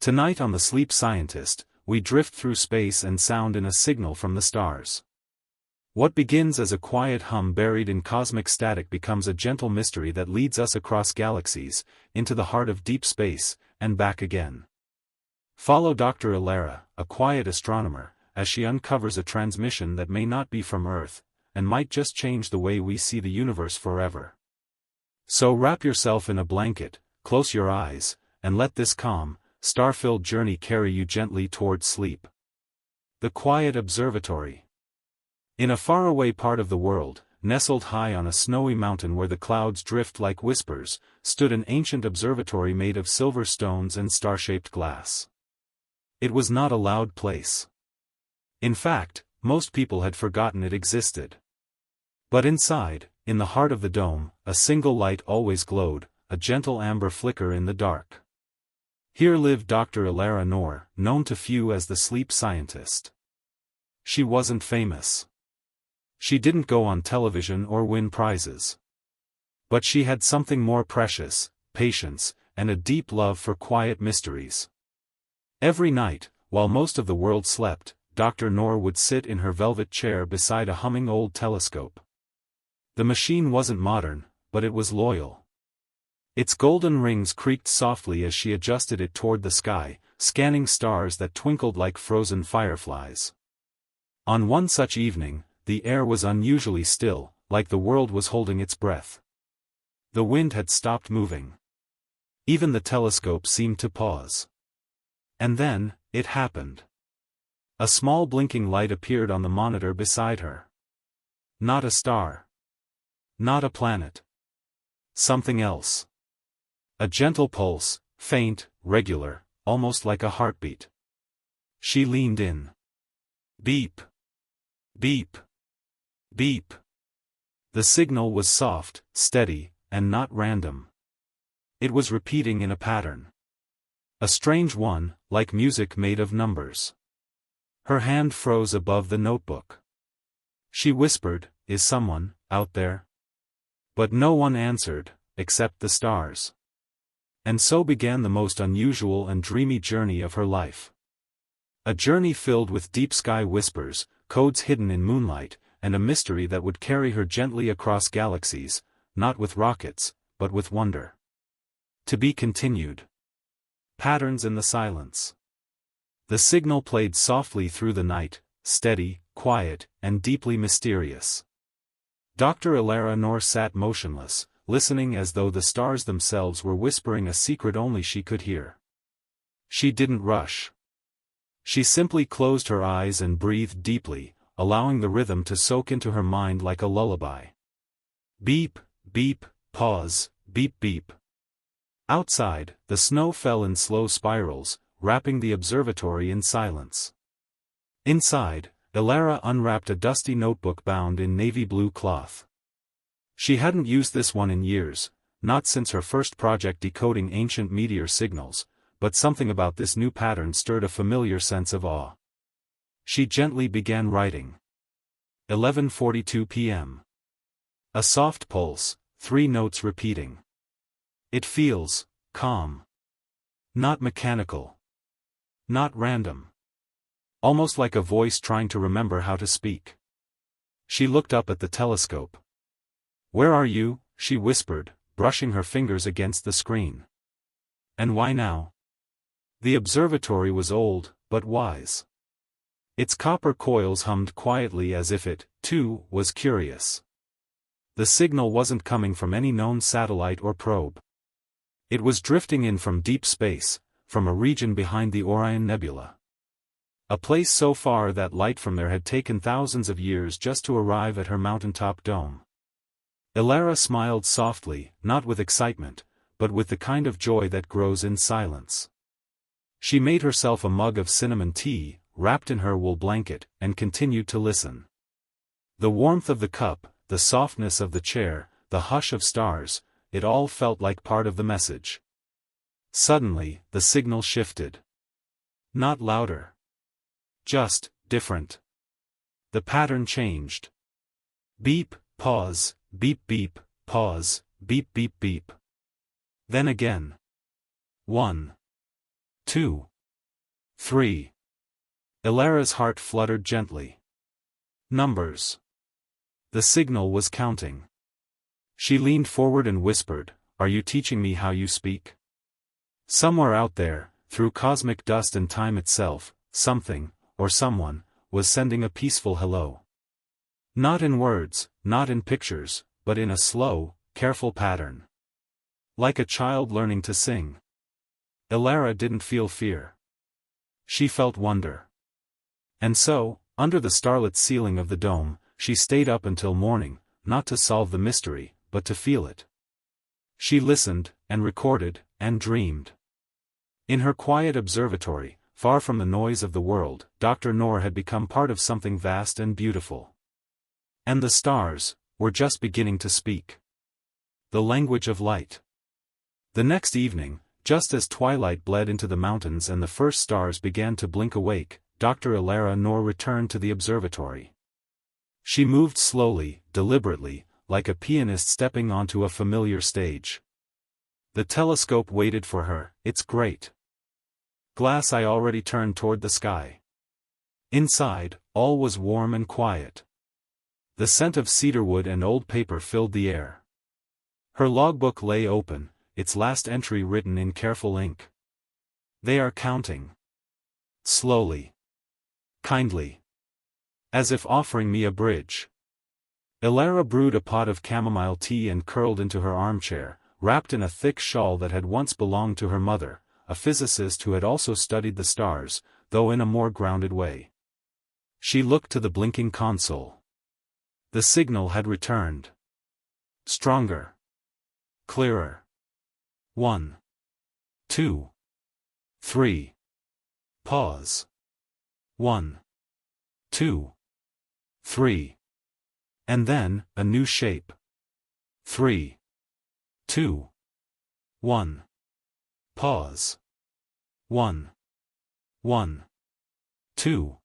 Tonight on The Sleep Scientist, we drift through space and sound in a signal from the stars. What begins as a quiet hum buried in cosmic static becomes a gentle mystery that leads us across galaxies, into the heart of deep space, and back again. Follow Dr. Ilara, a quiet astronomer, as she uncovers a transmission that may not be from Earth, and might just change the way we see the universe forever. So wrap yourself in a blanket, close your eyes, and let this calm, star-filled journey carry you gently towards sleep. The Quiet Observatory. In a faraway part of the world, nestled high on a snowy mountain where the clouds drift like whispers, stood an ancient observatory made of silver stones and star-shaped glass. It was not a loud place. In fact, most people had forgotten it existed. But inside, in the heart of the dome, a single light always glowed, a gentle amber flicker in the dark. Here lived Dr. Ilara Noor, known to few as the Sleep Scientist. She wasn't famous. She didn't go on television or win prizes. But she had something more precious: patience, and a deep love for quiet mysteries. Every night, while most of the world slept, Dr. Noor would sit in her velvet chair beside a humming old telescope. The machine wasn't modern, but it was loyal. Its golden rings creaked softly as she adjusted it toward the sky, scanning stars that twinkled like frozen fireflies. On one such evening, the air was unusually still, like the world was holding its breath. The wind had stopped moving. Even the telescope seemed to pause. And then, it happened. A small blinking light appeared on the monitor beside her. Not a star. Not a planet. Something else. A gentle pulse, faint, regular, almost like a heartbeat. She leaned in. Beep. Beep. Beep. The signal was soft, steady, and not random. It was repeating in a pattern. A strange one, like music made of numbers. Her hand froze above the notebook. She whispered, "Is someone out there?" But no one answered, except the stars. And so began the most unusual and dreamy journey of her life. A journey filled with deep sky whispers, codes hidden in moonlight, and a mystery that would carry her gently across galaxies, not with rockets, but with wonder. To be continued. Patterns in the silence. The signal played softly through the night, steady, quiet, and deeply mysterious. Dr. Ilara Noor sat motionless, listening as though the stars themselves were whispering a secret only she could hear. She didn't rush. She simply closed her eyes and breathed deeply, allowing the rhythm to soak into her mind like a lullaby. Beep, beep, pause, beep beep. Outside, the snow fell in slow spirals, wrapping the observatory in silence. Inside, Ilara unwrapped a dusty notebook bound in navy blue cloth. She hadn't used this one in years, not since her first project decoding ancient meteor signals, but something about this new pattern stirred a familiar sense of awe. She gently began writing. 11:42 p.m. A soft pulse, 3 notes repeating. It feels calm. Not mechanical. Not random. Almost like a voice trying to remember how to speak. She looked up at the telescope. "Where are you?" she whispered, brushing her fingers against the screen. "And why now?" The observatory was old, but wise. Its copper coils hummed quietly as if it, too, was curious. The signal wasn't coming from any known satellite or probe. It was drifting in from deep space, from a region behind the Orion Nebula. A place so far that light from there had taken thousands of years just to arrive at her mountaintop dome. Ilara smiled softly, not with excitement, but with the kind of joy that grows in silence. She made herself a mug of cinnamon tea, wrapped in her wool blanket, and continued to listen. The warmth of the cup, the softness of the chair, the hush of stars, it all felt like part of the message. Suddenly, the signal shifted. Not louder. Just different. The pattern changed. Beep, pause, beep beep, pause, beep beep beep. Then again. 1, 2, 3. Ilara's heart fluttered gently. Numbers. The signal was counting. She leaned forward and whispered, "Are you teaching me how you speak?" Somewhere out there, through cosmic dust and time itself, something, or someone, was sending a peaceful hello. Not in words, not in pictures, but in a slow, careful pattern. Like a child learning to sing. Ilara didn't feel fear. She felt wonder. And so, under the starlit ceiling of the dome, she stayed up until morning, not to solve the mystery, but to feel it. She listened, and recorded, and dreamed. In her quiet observatory, far from the noise of the world, Dr. Noor had become part of something vast and beautiful. And the stars were just beginning to speak. The language of light. The next evening, just as twilight bled into the mountains and the first stars began to blink awake, Dr. Ilara Noor returned to the observatory. She moved slowly, deliberately, like a pianist stepping onto a familiar stage. The telescope waited for her, its great glass eye already turned toward the sky. Inside, all was warm and quiet. The scent of cedarwood and old paper filled the air. Her logbook lay open, its last entry written in careful ink. "They are counting. Slowly. Kindly. As if offering me a bridge." Ilara brewed a pot of chamomile tea and curled into her armchair, wrapped in a thick shawl that had once belonged to her mother, a physicist who had also studied the stars, though in a more grounded way. She looked to the blinking console. The signal had returned. Stronger. Clearer. 1. 2. 3. Pause. 1. 2. 3. And then, a new shape. 3. 2. 1. Pause. 1. 1. 2.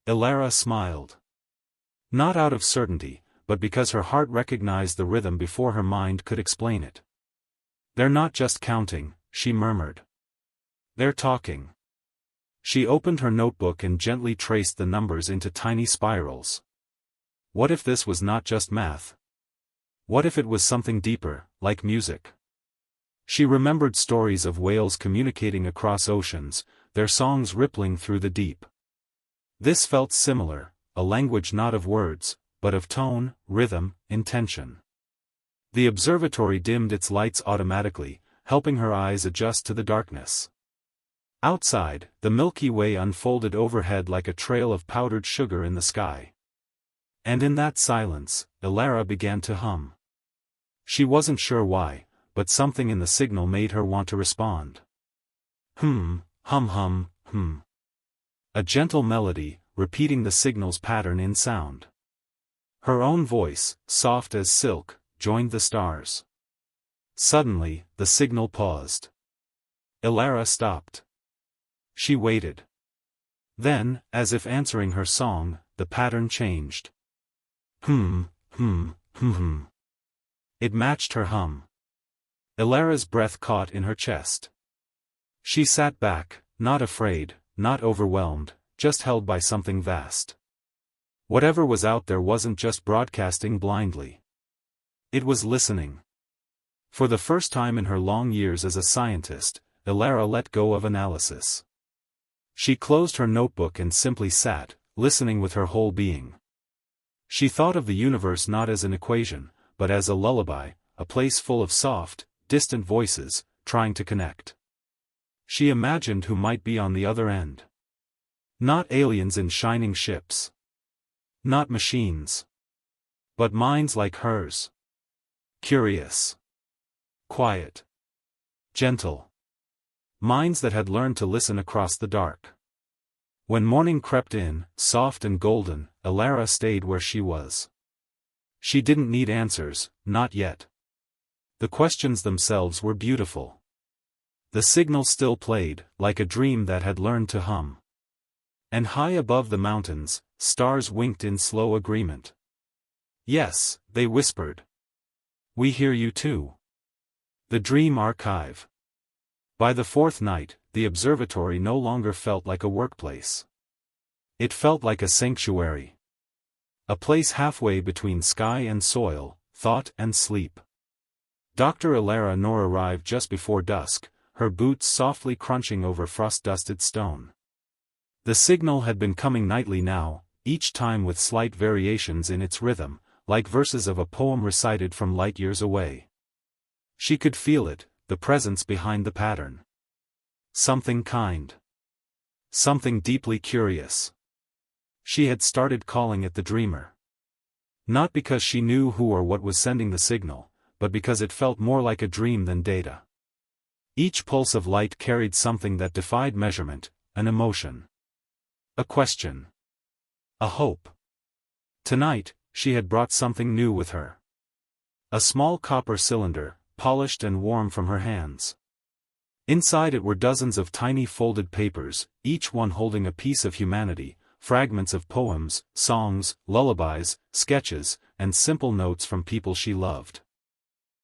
Ilara smiled. Not out of certainty, but because her heart recognized the rhythm before her mind could explain it. "They're not just counting," she murmured. "They're talking." She opened her notebook and gently traced the numbers into tiny spirals. What if this was not just math? What if it was something deeper, like music? She remembered stories of whales communicating across oceans, their songs rippling through the deep. This felt similar, a language not of words, but of tone, rhythm, intention. The observatory dimmed its lights automatically, helping her eyes adjust to the darkness. Outside, the Milky Way unfolded overhead like a trail of powdered sugar in the sky. And in that silence, Ilara began to hum. She wasn't sure why, but something in the signal made her want to respond. Hum, hum. A gentle melody, repeating the signal's pattern in sound. Her own voice, soft as silk, joined the stars. Suddenly, the signal paused. Ilara stopped. She waited. Then, as if answering her song, the pattern changed. Hum. It matched her hum. Ilara's breath caught in her chest. She sat back, not afraid, not overwhelmed, just held by something vast. Whatever was out there wasn't just broadcasting blindly. It was listening. For the first time in her long years as a scientist, Ilara let go of analysis. She closed her notebook and simply sat, listening with her whole being. She thought of the universe not as an equation, but as a lullaby, a place full of soft, distant voices, trying to connect. She imagined who might be on the other end. Not aliens in shining ships. Not machines. But minds like hers. Curious. Quiet. Gentle. Minds that had learned to listen across the dark. When morning crept in, soft and golden, Ilara stayed where she was. She didn't need answers, not yet. The questions themselves were beautiful. The signal still played, like a dream that had learned to hum. And high above the mountains, stars winked in slow agreement. "Yes," they whispered. "We hear you too." The Dream Archive. By the fourth night, the observatory no longer felt like a workplace. It felt like a sanctuary. A place halfway between sky and soil, thought and sleep. Dr. Alara Noor arrived just before dusk, her boots softly crunching over frost-dusted stone. The signal had been coming nightly now, each time with slight variations in its rhythm, like verses of a poem recited from light years away. She could feel it, the presence behind the pattern. Something kind. Something deeply curious. She had started calling it the dreamer. Not because she knew who or what was sending the signal, but because it felt more like a dream than data. Each pulse of light carried something that defied measurement, an emotion. A question. A hope. Tonight, she had brought something new with her. A small copper cylinder, polished and warm from her hands. Inside it were dozens of tiny folded papers, each one holding a piece of humanity, fragments of poems, songs, lullabies, sketches, and simple notes from people she loved.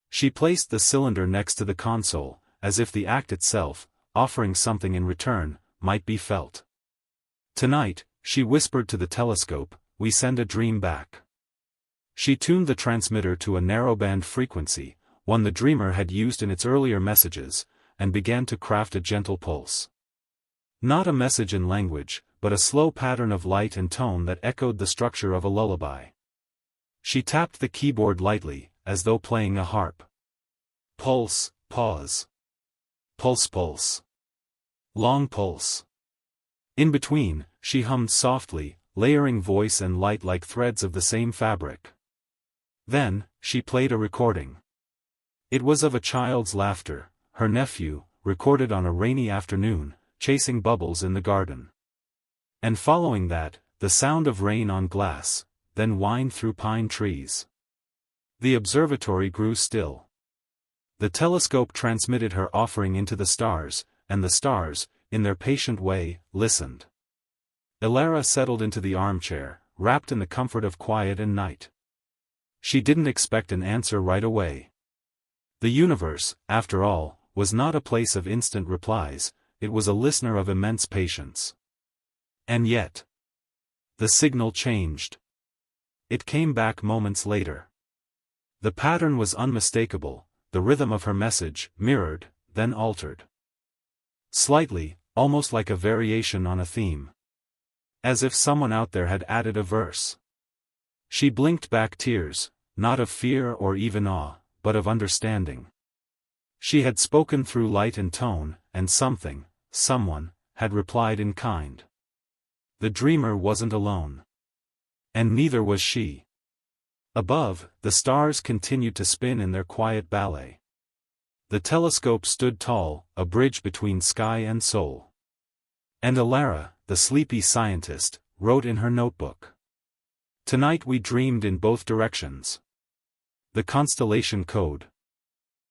She placed the cylinder next to the console, as if the act itself, offering something in return, might be felt. Tonight, she whispered to the telescope, we send a dream back. She tuned the transmitter to a narrowband frequency, one the dreamer had used in its earlier messages, and began to craft a gentle pulse. Not a message in language, but a slow pattern of light and tone that echoed the structure of a lullaby. She tapped the keyboard lightly, as though playing a harp. Pulse, pause. Pulse, pulse. Long pulse. In between, she hummed softly, layering voice and light like threads of the same fabric. Then, she played a recording. It was of a child's laughter, her nephew, recorded on a rainy afternoon, chasing bubbles in the garden. And following that, the sound of rain on glass, then whined through pine trees. The observatory grew still. The telescope transmitted her offering into the stars, and the stars, in their patient way, listened. Alara settled into the armchair, wrapped in the comfort of quiet and night. She didn't expect an answer right away. The universe, after all, was not a place of instant replies, it was a listener of immense patience. And yet, the signal changed. It came back moments later. The pattern was unmistakable, the rhythm of her message, mirrored, then altered. Slightly, almost like a variation on a theme. As if someone out there had added a verse. She blinked back tears, not of fear or even awe, but of understanding. She had spoken through light and tone, and something, someone, had replied in kind. The dreamer wasn't alone. And neither was she. Above, the stars continued to spin in their quiet ballet. The telescope stood tall, a bridge between sky and soul. And Alara, the sleepy scientist, wrote in her notebook. Tonight we dreamed in both directions. The constellation code.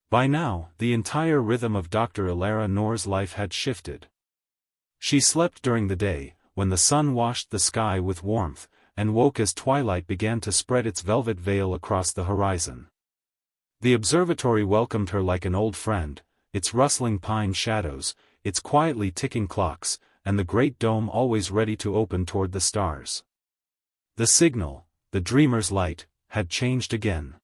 By now, the entire rhythm of Dr. Alara Noor's life had shifted. She slept during the day, when the sun washed the sky with warmth, and woke as twilight began to spread its velvet veil across the horizon. The observatory welcomed her like an old friend, its rustling pine shadows, its quietly ticking clocks, and the great dome always ready to open toward the stars. The signal, the dreamer's light, had changed again.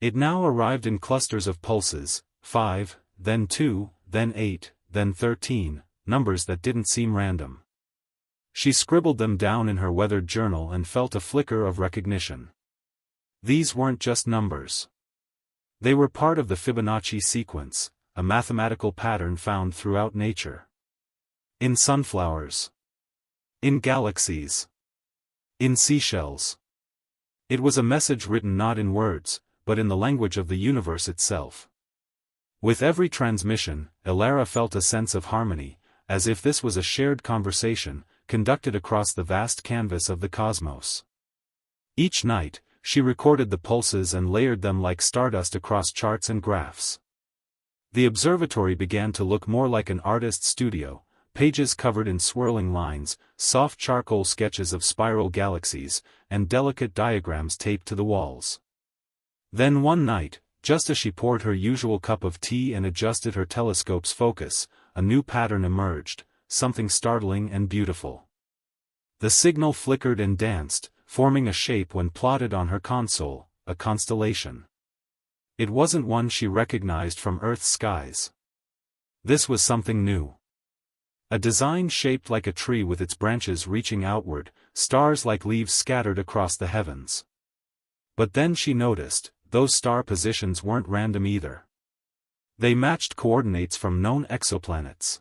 It now arrived in clusters of pulses, 5, then 2, then 8, then 13, numbers that didn't seem random. She scribbled them down in her weathered journal and felt a flicker of recognition. These weren't just numbers. They were part of the Fibonacci sequence, a mathematical pattern found throughout nature. In sunflowers. In galaxies. In seashells. It was a message written not in words, but in the language of the universe itself. With every transmission, Alara felt a sense of harmony, as if this was a shared conversation, conducted across the vast canvas of the cosmos. Each night, she recorded the pulses and layered them like stardust across charts and graphs. The observatory began to look more like an artist's studio, pages covered in swirling lines, soft charcoal sketches of spiral galaxies, and delicate diagrams taped to the walls. Then one night, just as she poured her usual cup of tea and adjusted her telescope's focus, a new pattern emerged, something startling and beautiful. The signal flickered and danced, forming a shape when plotted on her console, a constellation. It wasn't one she recognized from Earth's skies. This was something new. A design shaped like a tree with its branches reaching outward, stars like leaves scattered across the heavens. But then she noticed, those star positions weren't random either. They matched coordinates from known exoplanets.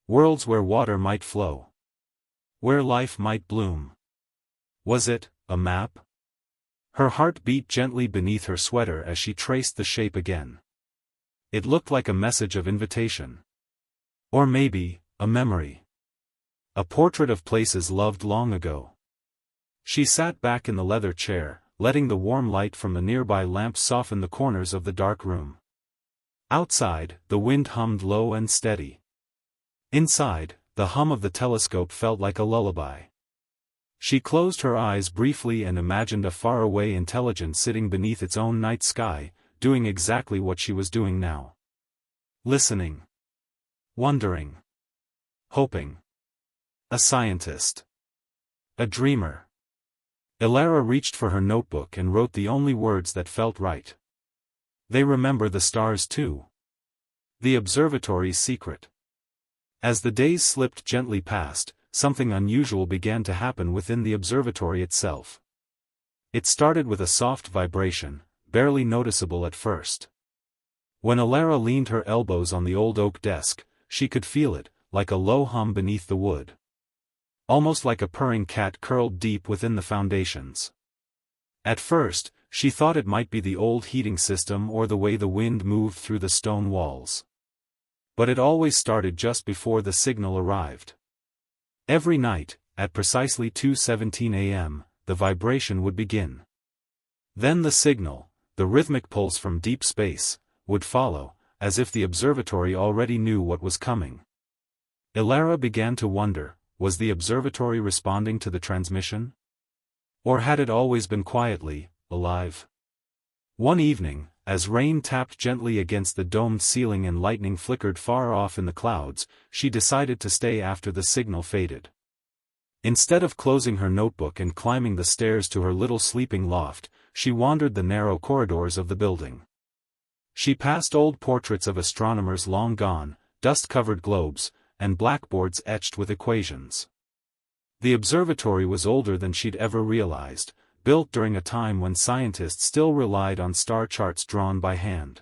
Worlds where water might flow. Where life might bloom. Was it a map? Her heart beat gently beneath her sweater as she traced the shape again. It looked like a message of invitation. Or maybe, a memory. A portrait of places loved long ago. She sat back in the leather chair, letting the warm light from the nearby lamp soften the corners of the dark room. Outside, the wind hummed low and steady. Inside, the hum of the telescope felt like a lullaby. She closed her eyes briefly and imagined a faraway intelligence sitting beneath its own night sky, doing exactly what she was doing now. Listening. Wondering. Hoping. A scientist. A dreamer. Ilara reached for her notebook and wrote the only words that felt right. They remember the stars too. The observatory's secret. As the days slipped gently past, something unusual began to happen within the observatory itself. It started with a soft vibration, barely noticeable at first. When Ilara leaned her elbows on the old oak desk, she could feel it, like a low hum beneath the wood. Almost like a purring cat curled deep within the foundations. At first, she thought it might be the old heating system or the way the wind moved through the stone walls. But it always started just before the signal arrived. Every night, at precisely 2:17 a.m., the vibration would begin. Then the signal, the rhythmic pulse from deep space, would follow, as if the observatory already knew what was coming. Ilara began to wonder, was the observatory responding to the transmission? Or had it always been quietly alive? One evening, as rain tapped gently against the domed ceiling and lightning flickered far off in the clouds, she decided to stay after the signal faded. Instead of closing her notebook and climbing the stairs to her little sleeping loft, she wandered the narrow corridors of the building. She passed old portraits of astronomers long gone, dust-covered globes, and blackboards etched with equations. The observatory was older than she'd ever realized, built during a time when scientists still relied on star charts drawn by hand.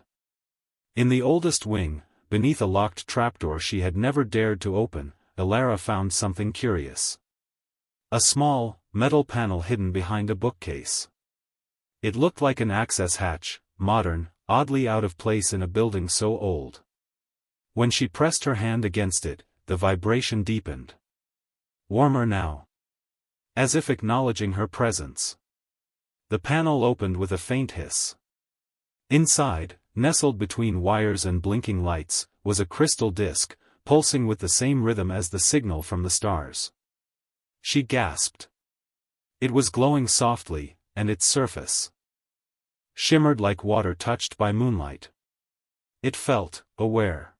In the oldest wing, beneath a locked trapdoor she had never dared to open, Ilara found something curious. A small, metal panel hidden behind a bookcase. It looked like an access hatch, modern, oddly out of place in a building so old. When she pressed her hand against it, the vibration deepened. Warmer now. As if acknowledging her presence. The panel opened with a faint hiss. Inside, nestled between wires and blinking lights, was a crystal disk, pulsing with the same rhythm as the signal from the stars. She gasped. It was glowing softly, and its surface shimmered like water touched by moonlight. It felt aware.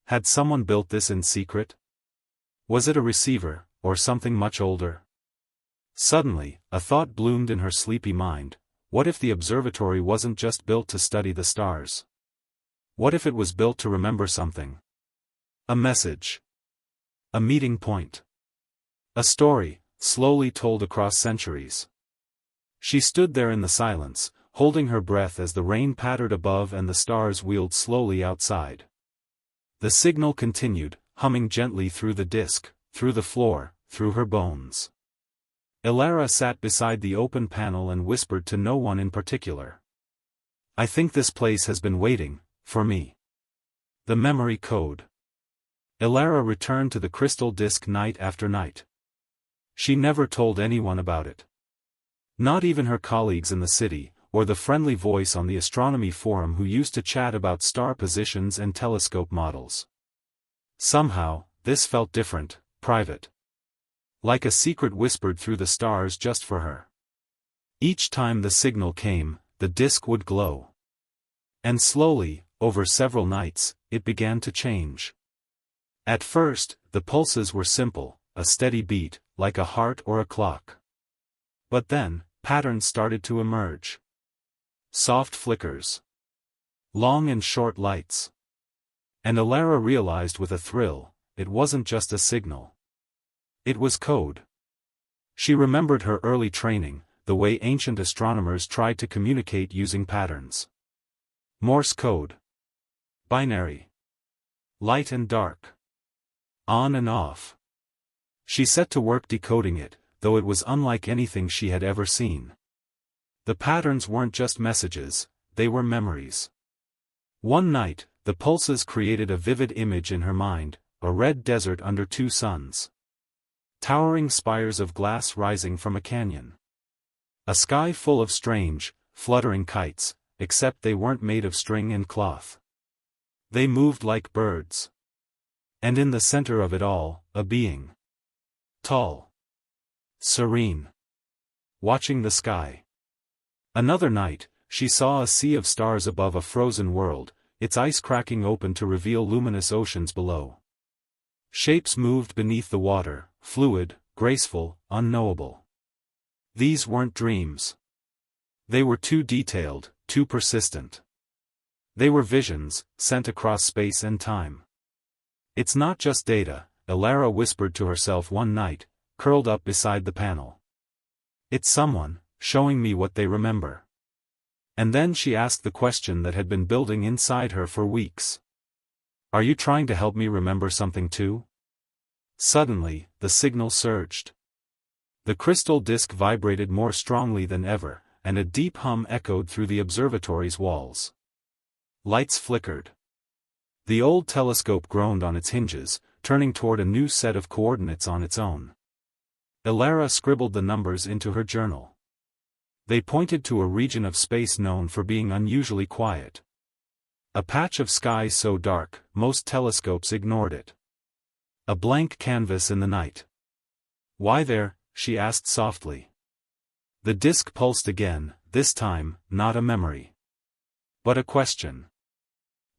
Had someone built this in secret? Was it a receiver, or something much older? Suddenly, a thought bloomed in her sleepy mind. What if the observatory wasn't just built to study the stars? What if it was built to remember something? A message. A meeting point. A story, slowly told across centuries. She stood there in the silence, holding her breath as the rain pattered above and the stars wheeled slowly outside. The signal continued, humming gently through the disk, through the floor, through her bones. Ilara sat beside the open panel and whispered to no one in particular. I think this place has been waiting, for me. The memory code. Ilara returned to the crystal disk night after night. She never told anyone about it. Not even her colleagues in the city, or the friendly voice on the astronomy forum who used to chat about star positions and telescope models. Somehow, this felt different, private. Like a secret whispered through the stars just for her. Each time the signal came, the disk would glow. And slowly, over several nights, it began to change. At first, the pulses were simple, a steady beat, like a heart or a clock. But then, patterns started to emerge. Soft flickers. Long and short lights. And Alara realized with a thrill, it wasn't just a signal. It was code. She remembered her early training, the way ancient astronomers tried to communicate using patterns. Morse code. Binary. Light and dark. On and off. She set to work decoding it, though it was unlike anything she had ever seen. The patterns weren't just messages, they were memories. One night, the pulses created a vivid image in her mind, a red desert under two suns. Towering spires of glass rising from a canyon. A sky full of strange, fluttering kites, except they weren't made of string and cloth. They moved like birds. And in the center of it all, a being. Tall. Serene. Watching the sky. Another night, she saw a sea of stars above a frozen world, its ice cracking open to reveal luminous oceans below. Shapes moved beneath the water, fluid, graceful, unknowable. These weren't dreams. They were too detailed, too persistent. They were visions, sent across space and time. It's not just data, Alara whispered to herself one night, curled up beside the panel. It's someone, showing me what they remember. And then she asked the question that had been building inside her for weeks. Are you trying to help me remember something too? Suddenly, the signal surged. The crystal disk vibrated more strongly than ever, and a deep hum echoed through the observatory's walls. Lights flickered. The old telescope groaned on its hinges, turning toward a new set of coordinates on its own. Alara scribbled the numbers into her journal. They pointed to a region of space known for being unusually quiet. A patch of sky so dark, most telescopes ignored it. A blank canvas in the night. Why there? She asked softly. The disk pulsed again, this time, not a memory. But a question.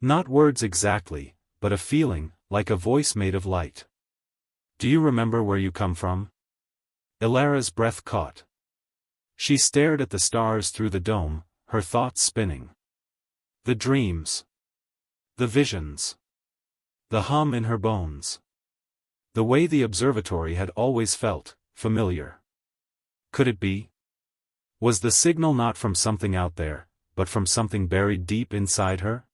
Not words exactly, but a feeling, like a voice made of light. Do you remember where you come from? Alara's breath caught. She stared at the stars through the dome, her thoughts spinning. The dreams. The visions. The hum in her bones. The way the observatory had always felt, familiar. Could it be? Was the signal not from something out there, but from something buried deep inside her?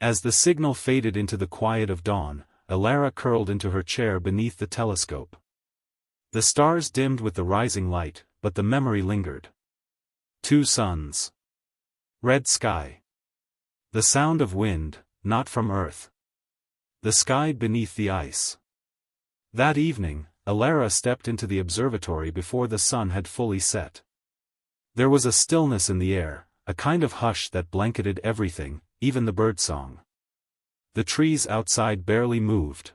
As the signal faded into the quiet of dawn, Alara curled into her chair beneath the telescope. The stars dimmed with the rising light, but the memory lingered. Two suns. Red sky. The sound of wind, not from Earth. The sky beneath the ice. That evening, Alara stepped into the observatory before the sun had fully set. There was a stillness in the air, a kind of hush that blanketed everything, even the birdsong. The trees outside barely moved.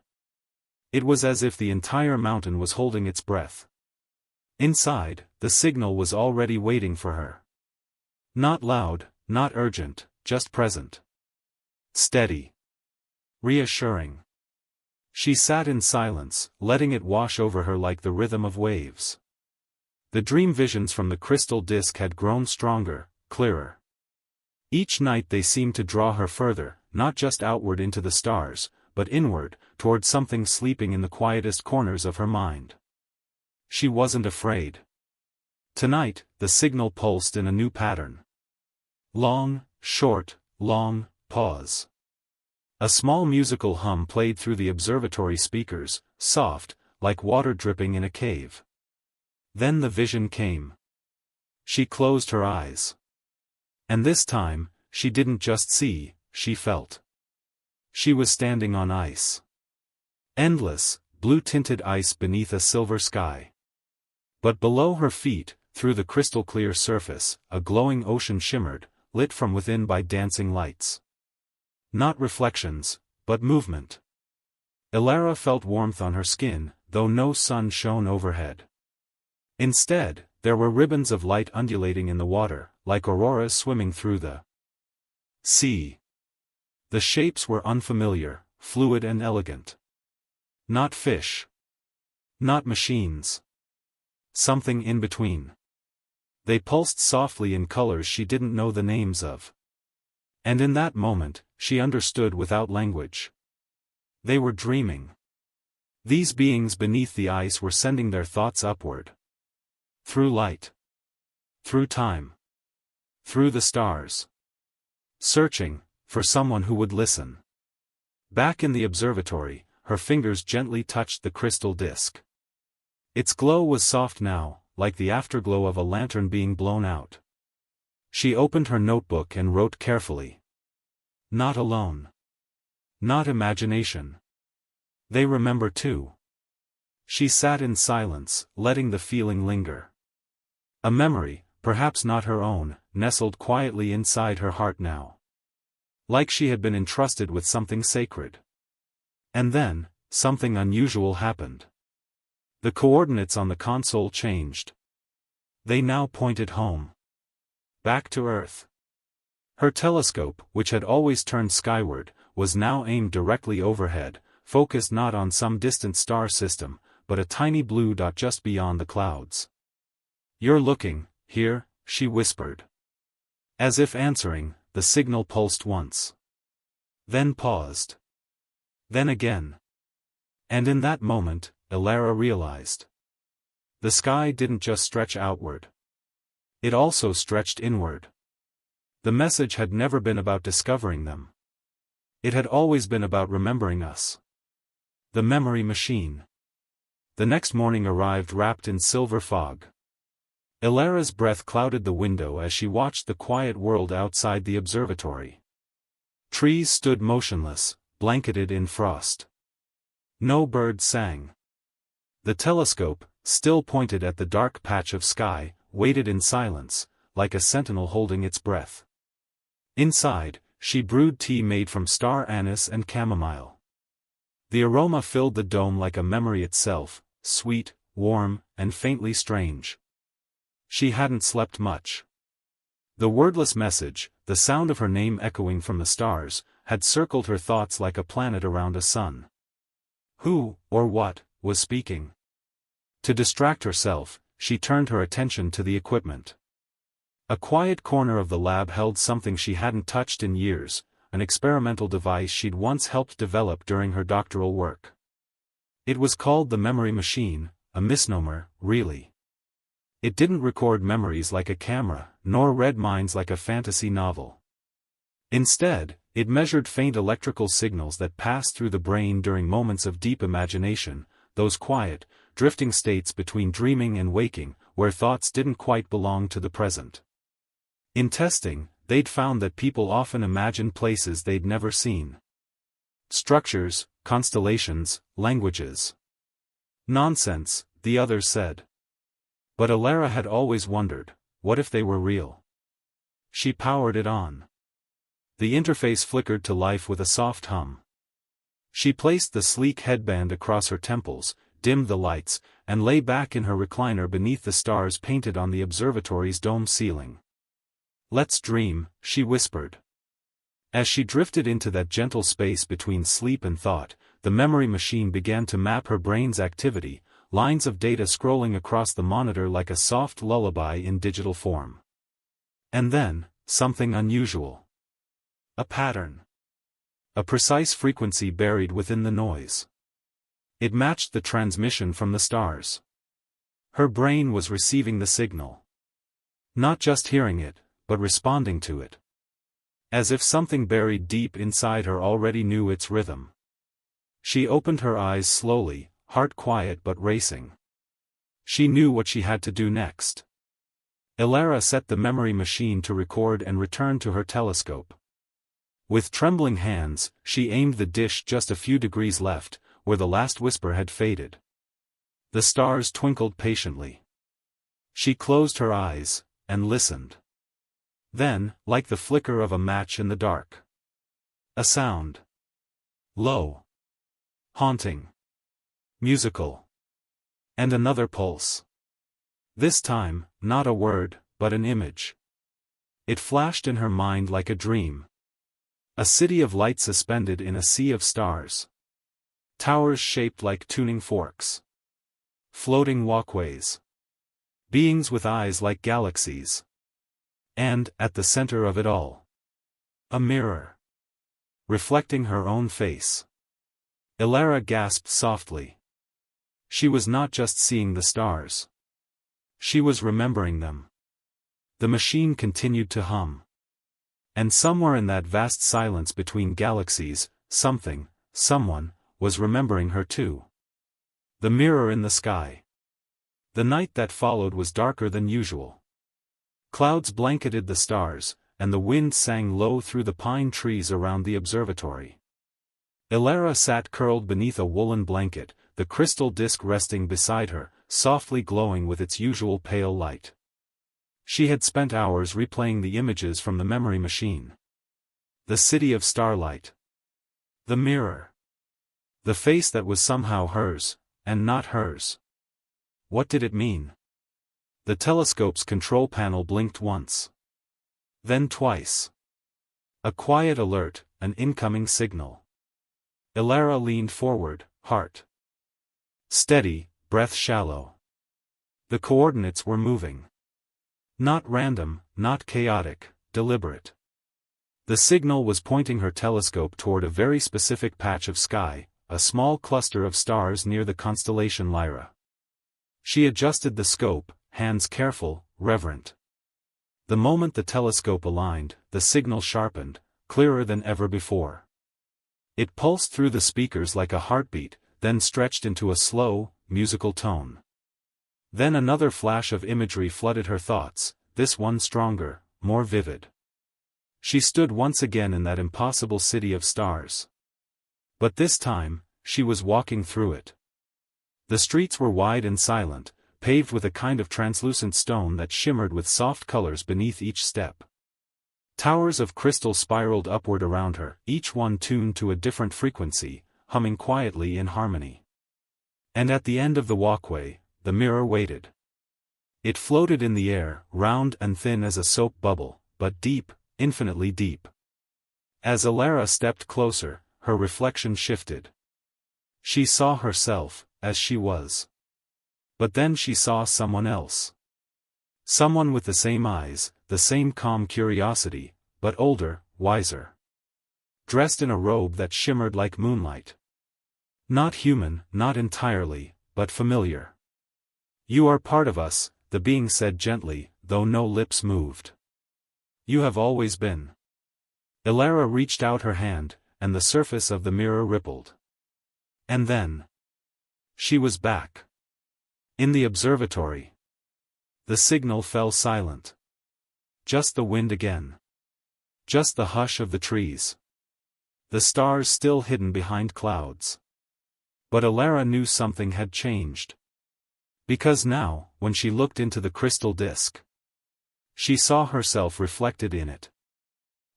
It was as if the entire mountain was holding its breath. Inside, the signal was already waiting for her. Not loud, not urgent, just present. Steady. Reassuring. She sat in silence, letting it wash over her like the rhythm of waves. The dream visions from the crystal disk had grown stronger, clearer. Each night they seemed to draw her further, not just outward into the stars, but inward, toward something sleeping in the quietest corners of her mind. She wasn't afraid. Tonight, the signal pulsed in a new pattern. Long, short, long, pause. A small musical hum played through the observatory speakers, soft, like water dripping in a cave. Then the vision came. She closed her eyes. And this time, she didn't just see, she felt. She was standing on ice. Endless, blue-tinted ice beneath a silver sky. But below her feet, through the crystal-clear surface, a glowing ocean shimmered, lit from within by dancing lights. Not reflections, but movement. Alara felt warmth on her skin, though no sun shone overhead. Instead, there were ribbons of light undulating in the water, like auroras swimming through the See. The shapes were unfamiliar, fluid and elegant. Not fish. Not machines. Something in between. They pulsed softly in colors she didn't know the names of. And in that moment, she understood without language. They were dreaming. These beings beneath the ice were sending their thoughts upward. Through light. Through time. Through the stars. Searching for someone who would listen. Back in the observatory, her fingers gently touched the crystal disk. Its glow was soft now, like the afterglow of a lantern being blown out. She opened her notebook and wrote carefully. Not alone. Not imagination. They remember too. She sat in silence, letting the feeling linger. A memory, perhaps not her own, nestled quietly inside her heart now. Like she had been entrusted with something sacred. And then, something unusual happened. The coordinates on the console changed. They now pointed home. Back to Earth. Her telescope, which had always turned skyward, was now aimed directly overhead, focused not on some distant star system, but a tiny blue dot just beyond the clouds. "You're looking, here," she whispered. As if answering, the signal pulsed once. Then paused. Then again. And in that moment, Elara realized. The sky didn't just stretch outward. It also stretched inward. The message had never been about discovering them. It had always been about remembering us. The memory machine. The next morning arrived wrapped in silver fog. Elara's breath clouded the window as she watched the quiet world outside the observatory. Trees stood motionless, blanketed in frost. No bird sang. The telescope, still pointed at the dark patch of sky, waited in silence, like a sentinel holding its breath. Inside, she brewed tea made from star anise and chamomile. The aroma filled the dome like a memory itself, sweet, warm, and faintly strange. She hadn't slept much. The wordless message, the sound of her name echoing from the stars, had circled her thoughts like a planet around a sun. Who, or what, was speaking? To distract herself, she turned her attention to the equipment. A quiet corner of the lab held something she hadn't touched in years, an experimental device she'd once helped develop during her doctoral work. It was called the memory machine, a misnomer, really. It didn't record memories like a camera, nor read minds like a fantasy novel. Instead, it measured faint electrical signals that passed through the brain during moments of deep imagination, those quiet, drifting states between dreaming and waking, where thoughts didn't quite belong to the present. In testing, they'd found that people often imagined places they'd never seen. Structures, constellations, languages. Nonsense, the others said. But Elara had always wondered, what if they were real? She powered it on. The interface flickered to life with a soft hum. She placed the sleek headband across her temples, dimmed the lights, and lay back in her recliner beneath the stars painted on the observatory's dome ceiling. "Let's dream," she whispered. As she drifted into that gentle space between sleep and thought, the memory machine began to map her brain's activity, lines of data scrolling across the monitor like a soft lullaby in digital form. And then, something unusual. A pattern. A precise frequency buried within the noise. It matched the transmission from the stars. Her brain was receiving the signal. Not just hearing it, but responding to it. As if something buried deep inside her already knew its rhythm. She opened her eyes slowly, heart quiet but racing. She knew what she had to do next. Elara set the memory machine to record and returned to her telescope. With trembling hands, she aimed the dish just a few degrees left, where the last whisper had faded. The stars twinkled patiently. She closed her eyes, and listened. Then, like the flicker of a match in the dark. A sound. Low. Haunting. Musical. And another pulse. This time, not a word, but an image. It flashed in her mind like a dream. A city of light suspended in a sea of stars. Towers shaped like tuning forks. Floating walkways. Beings with eyes like galaxies. And, at the center of it all, a mirror. Reflecting her own face. Elara gasped softly. She was not just seeing the stars. She was remembering them. The machine continued to hum. And somewhere in that vast silence between galaxies, something, someone, was remembering her too. The mirror in the sky. The night that followed was darker than usual. Clouds blanketed the stars, and the wind sang low through the pine trees around the observatory. Elara sat curled beneath a woolen blanket, the crystal disk resting beside her, softly glowing with its usual pale light. She had spent hours replaying the images from the memory machine. The city of starlight. The mirror. The face that was somehow hers, and not hers. What did it mean? The telescope's control panel blinked once. Then twice. A quiet alert, an incoming signal. Elara leaned forward, heart steady, breath shallow. The coordinates were moving. Not random, not chaotic, deliberate. The signal was pointing her telescope toward a very specific patch of sky, a small cluster of stars near the constellation Lyra. She adjusted the scope, hands careful, reverent. The moment the telescope aligned, the signal sharpened, clearer than ever before. It pulsed through the speakers like a heartbeat, then stretched into a slow, musical tone. Then another flash of imagery flooded her thoughts, this one stronger, more vivid. She stood once again in that impossible city of stars. But this time, she was walking through it. The streets were wide and silent, paved with a kind of translucent stone that shimmered with soft colors beneath each step. Towers of crystal spiraled upward around her, each one tuned to a different frequency, humming quietly in harmony. And at the end of the walkway, the mirror waited. It floated in the air, round and thin as a soap bubble, but deep, infinitely deep. As Elara stepped closer, her reflection shifted. She saw herself, as she was. But then she saw someone else. Someone with the same eyes, the same calm curiosity, but older, wiser. Dressed in a robe that shimmered like moonlight. Not human, not entirely, but familiar. "You are part of us," the being said gently, though no lips moved. "You have always been." Elara reached out her hand, and the surface of the mirror rippled. And then, she was back. In the observatory. The signal fell silent. Just the wind again. Just the hush of the trees. The stars still hidden behind clouds. But Elara knew something had changed. Because now, when she looked into the crystal disk, she saw herself reflected in it.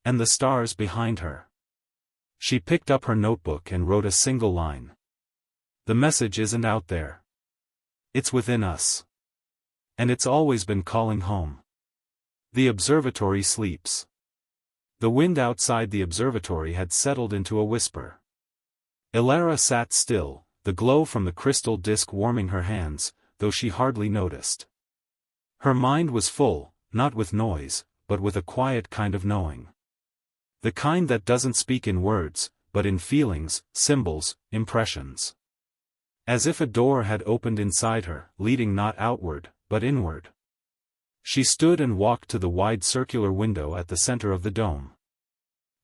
And the stars behind her. She picked up her notebook and wrote a single line. "The message isn't out there. It's within us. And it's always been calling home." The observatory sleeps. The wind outside the observatory had settled into a whisper. Elara sat still, the glow from the crystal disk warming her hands, though she hardly noticed. Her mind was full, not with noise, but with a quiet kind of knowing. The kind that doesn't speak in words, but in feelings, symbols, impressions. As if a door had opened inside her, leading not outward, but inward. She stood and walked to the wide circular window at the center of the dome.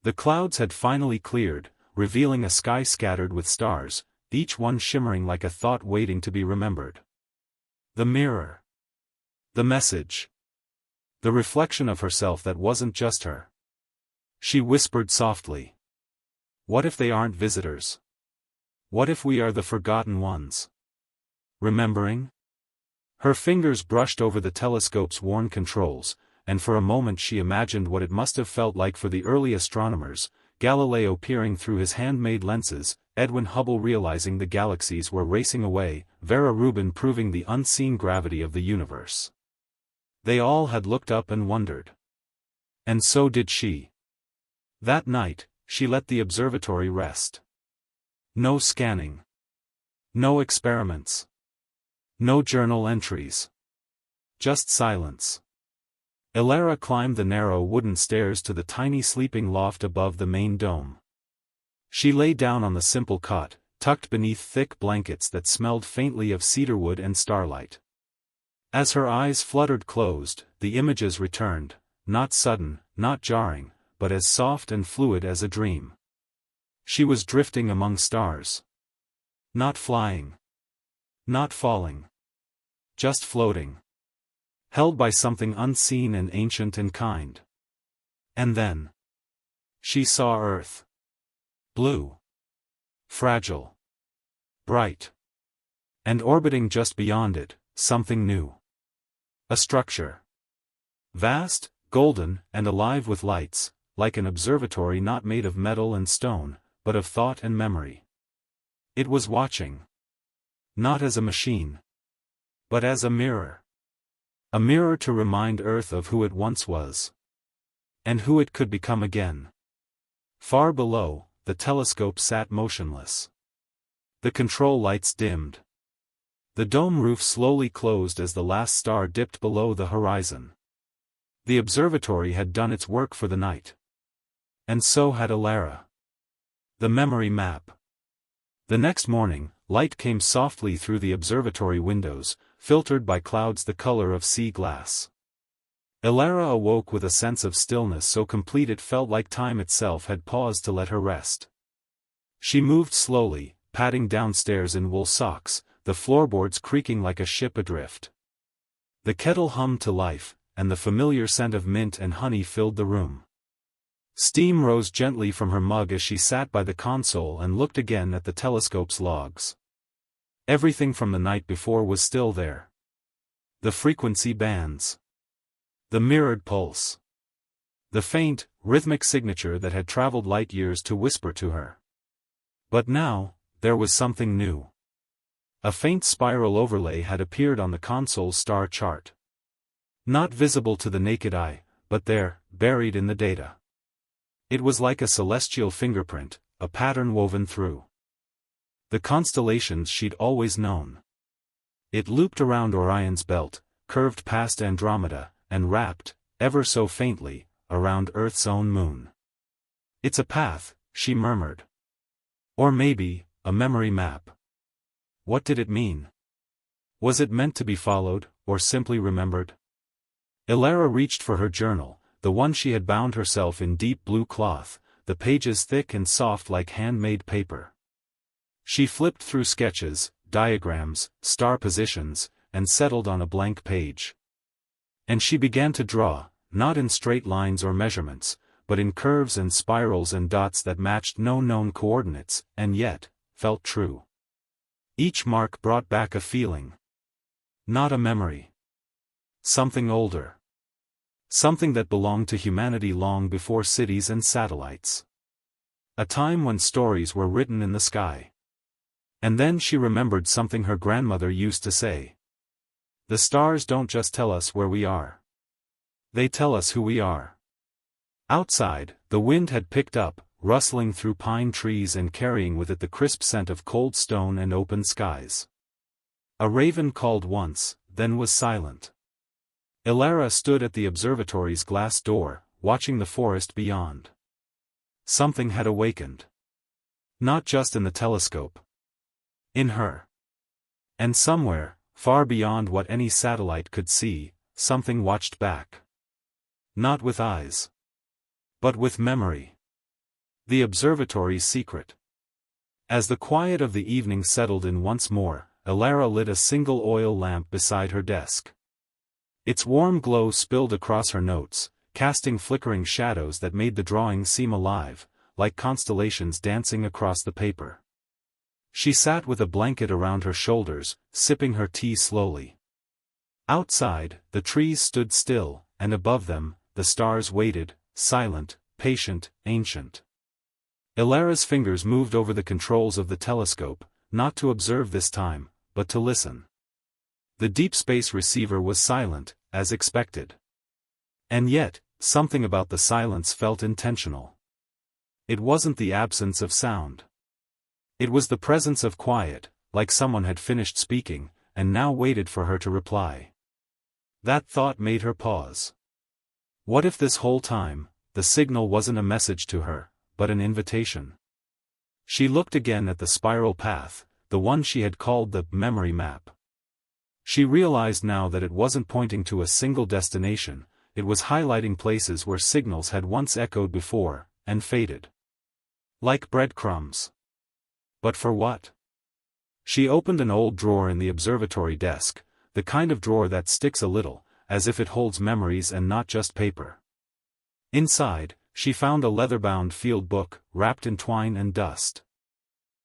The clouds had finally cleared, revealing a sky scattered with stars, each one shimmering like a thought waiting to be remembered. The mirror. The message. The reflection of herself that wasn't just her. She whispered softly. "What if they aren't visitors? What if we are the forgotten ones? Remembering?" Her fingers brushed over the telescope's worn controls, and for a moment she imagined what it must have felt like for the early astronomers, Galileo peering through his handmade lenses, Edwin Hubble realizing the galaxies were racing away, Vera Rubin proving the unseen gravity of the universe. They all had looked up and wondered. And so did she. That night, she let the observatory rest. No scanning. No experiments. No journal entries. Just silence. Elara climbed the narrow wooden stairs to the tiny sleeping loft above the main dome. She lay down on the simple cot, tucked beneath thick blankets that smelled faintly of cedarwood and starlight. As her eyes fluttered closed, the images returned, not sudden, not jarring, but as soft and fluid as a dream. She was drifting among stars. Not flying. Not falling. Just floating. Held by something unseen and ancient and kind. And then she saw Earth. Blue. Fragile. Bright. And orbiting just beyond it, something new. A structure. Vast, golden, and alive with lights, like an observatory not made of metal and stone, but of thought and memory. It was watching. Not as a machine. But as a mirror. A mirror to remind Earth of who it once was. And who it could become again. Far below, the telescope sat motionless. The control lights dimmed. The dome roof slowly closed as the last star dipped below the horizon. The observatory had done its work for the night. And so had Elara. The memory map. The next morning, light came softly through the observatory windows, filtered by clouds the color of sea glass. Elara awoke with a sense of stillness so complete it felt like time itself had paused to let her rest. She moved slowly, padding downstairs in wool socks, the floorboards creaking like a ship adrift. The kettle hummed to life, and the familiar scent of mint and honey filled the room. Steam rose gently from her mug as she sat by the console and looked again at the telescope's logs. Everything from the night before was still there. The frequency bands. The mirrored pulse. The faint, rhythmic signature that had traveled light years to whisper to her. But now, there was something new. A faint spiral overlay had appeared on the console's star chart. Not visible to the naked eye, but there, buried in the data. It was like a celestial fingerprint, a pattern woven through the constellations she'd always known. It looped around Orion's belt, curved past Andromeda, and wrapped, ever so faintly, around Earth's own moon. "It's a path," she murmured. Or maybe, a memory map. What did it mean? Was it meant to be followed, or simply remembered? Elara reached for her journal, the one she had bound herself in deep blue cloth, the pages thick and soft like handmade paper. She flipped through sketches, diagrams, star positions, and settled on a blank page. And she began to draw, not in straight lines or measurements, but in curves and spirals and dots that matched no known coordinates, and yet, felt true. Each mark brought back a feeling. Not a memory. Something older. Something that belonged to humanity long before cities and satellites. A time when stories were written in the sky. And then she remembered something her grandmother used to say. The stars don't just tell us where we are. They tell us who we are. Outside, the wind had picked up, rustling through pine trees and carrying with it the crisp scent of cold stone and open skies. A raven called once, then was silent. Elara stood at the observatory's glass door, watching the forest beyond. Something had awakened. Not just in the telescope. In her. And somewhere, far beyond what any satellite could see, something watched back. Not with eyes. But with memory. The observatory's secret. As the quiet of the evening settled in once more, Elara lit a single oil lamp beside her desk. Its warm glow spilled across her notes, casting flickering shadows that made the drawings seem alive, like constellations dancing across the paper. She sat with a blanket around her shoulders, sipping her tea slowly. Outside, the trees stood still, and above them, the stars waited, silent, patient, ancient. Elara's fingers moved over the controls of the telescope, not to observe this time, but to listen. The deep space receiver was silent, as expected. And yet, something about the silence felt intentional. It wasn't the absence of sound. It was the presence of quiet, like someone had finished speaking, and now waited for her to reply. That thought made her pause. What if this whole time, the signal wasn't a message to her, but an invitation? She looked again at the spiral path, the one she had called the memory map. She realized now that it wasn't pointing to a single destination, it was highlighting places where signals had once echoed before, and faded. Like breadcrumbs. But for what? She opened an old drawer in the observatory desk, the kind of drawer that sticks a little, as if it holds memories and not just paper. Inside, she found a leather-bound field book, wrapped in twine and dust.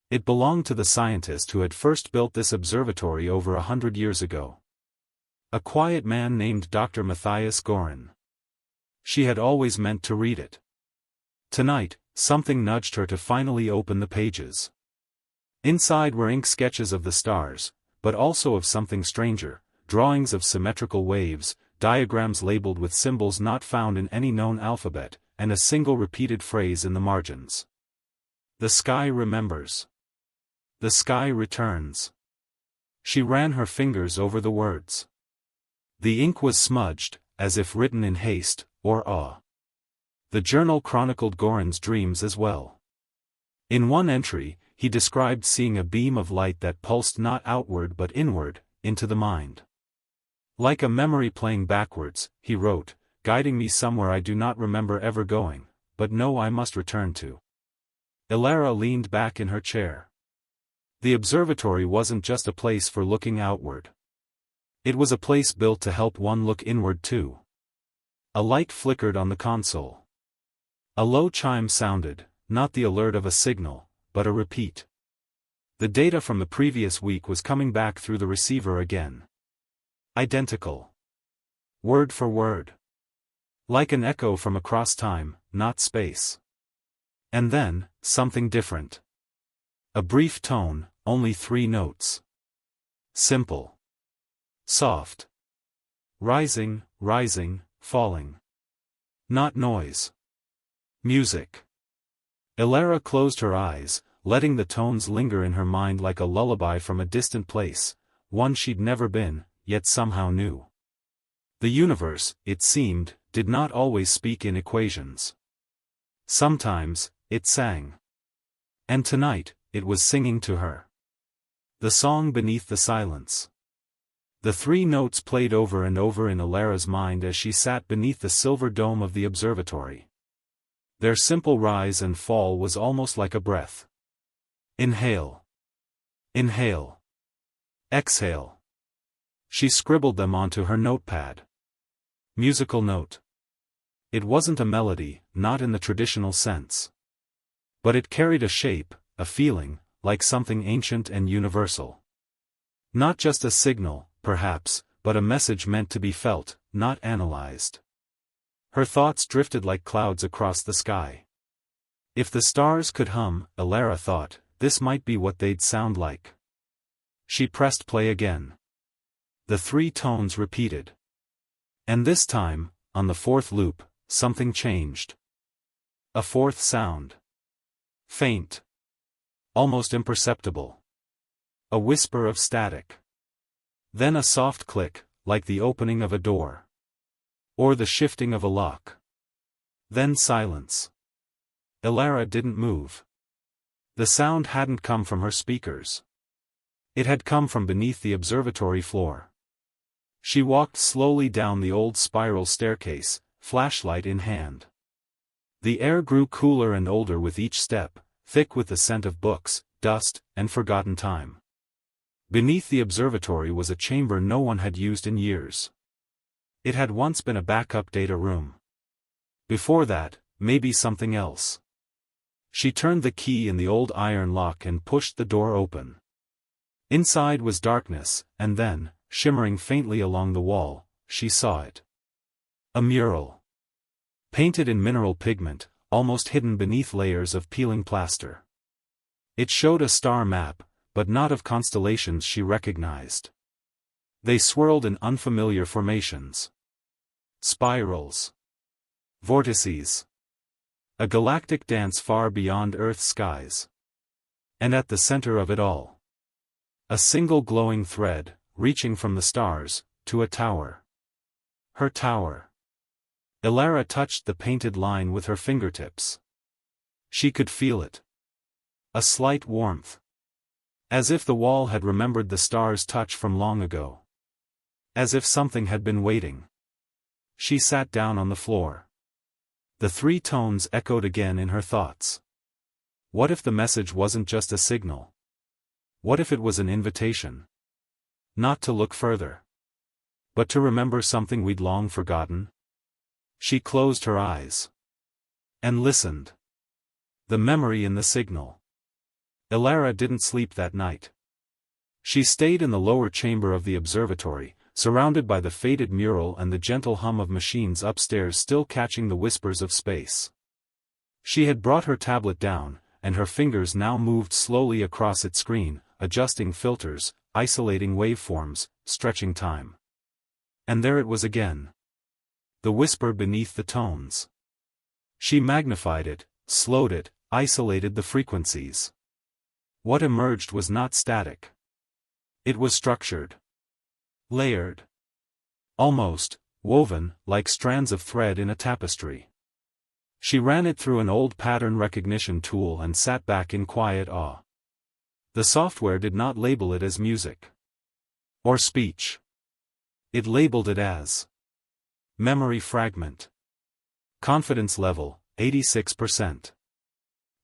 It belonged to the scientist who had first built this observatory over 100 years ago. A quiet man named Dr. Matthias Gorin. She had always meant to read it. Tonight, something nudged her to finally open the pages. Inside were ink sketches of the stars, but also of something stranger, drawings of symmetrical waves, diagrams labeled with symbols not found in any known alphabet, and a single repeated phrase in the margins. The sky remembers. The sky returns. She ran her fingers over the words. The ink was smudged, as if written in haste, or awe. The journal chronicled Gorin's dreams as well. In one entry, he described seeing a beam of light that pulsed not outward but inward, into the mind. Like a memory playing backwards, he wrote, guiding me somewhere I do not remember ever going, but know I must return to. Ilara leaned back in her chair. The observatory wasn't just a place for looking outward. It was a place built to help one look inward too. A light flickered on the console. A low chime sounded, not the alert of a signal, but a repeat. The data from the previous week was coming back through the receiver again. Identical. Word for word. Like an echo from across time, not space. And then, something different. A brief tone, only 3 notes. Simple. Soft. Rising, rising, falling. Not noise. Music. Ilara closed her eyes, letting the tones linger in her mind like a lullaby from a distant place, one she'd never been, yet somehow knew. The universe, it seemed, did not always speak in equations. Sometimes, it sang. And tonight, it was singing to her. The song beneath the silence. The 3 notes played over and over in Ilara's mind as she sat beneath the silver dome of the observatory. Their simple rise and fall was almost like a breath. Inhale. Inhale. Exhale. She scribbled them onto her notepad. Musical note. It wasn't a melody, not in the traditional sense. But it carried a shape, a feeling, like something ancient and universal. Not just a signal, perhaps, but a message meant to be felt, not analyzed. Her thoughts drifted like clouds across the sky. If the stars could hum, Ilara thought, this might be what they'd sound like. She pressed play again. The 3 tones repeated. And this time, on the 4th loop, something changed. A 4th sound. Faint. Almost imperceptible. A whisper of static. Then a soft click, like the opening of a door. Or the shifting of a lock. Then silence. Ilara didn't move. The sound hadn't come from her speakers. It had come from beneath the observatory floor. She walked slowly down the old spiral staircase, flashlight in hand. The air grew cooler and older with each step, thick with the scent of books, dust, and forgotten time. Beneath the observatory was a chamber no one had used in years. It had once been a backup data room. Before that, maybe something else. She turned the key in the old iron lock and pushed the door open. Inside was darkness, and then, shimmering faintly along the wall, she saw it. A mural. Painted in mineral pigment, almost hidden beneath layers of peeling plaster. It showed a star map, but not of constellations she recognized. They swirled in unfamiliar formations. Spirals. Vortices. A galactic dance far beyond Earth's skies. And at the center of it all, a single glowing thread, reaching from the stars, to a tower. Her tower. Elara touched the painted line with her fingertips. She could feel it. A slight warmth. As if the wall had remembered the star's touch from long ago. As if something had been waiting. She sat down on the floor. The three tones echoed again in her thoughts. What if the message wasn't just a signal? What if it was an invitation? Not to look further, but to remember something we'd long forgotten? She closed her eyes. And listened. The memory in the signal. Elara didn't sleep that night. She stayed in the lower chamber of the observatory, surrounded by the faded mural and the gentle hum of machines upstairs still catching the whispers of space. She had brought her tablet down, and her fingers now moved slowly across its screen, adjusting filters, isolating waveforms, stretching time. And there it was again. The whisper beneath the tones. She magnified it, slowed it, isolated the frequencies. What emerged was not static. It was structured. Layered. Almost, woven, like strands of thread in a tapestry. She ran it through an old pattern recognition tool and sat back in quiet awe. The software did not label it as music. Or speech. It labeled it as memory fragment. Confidence level, 86%.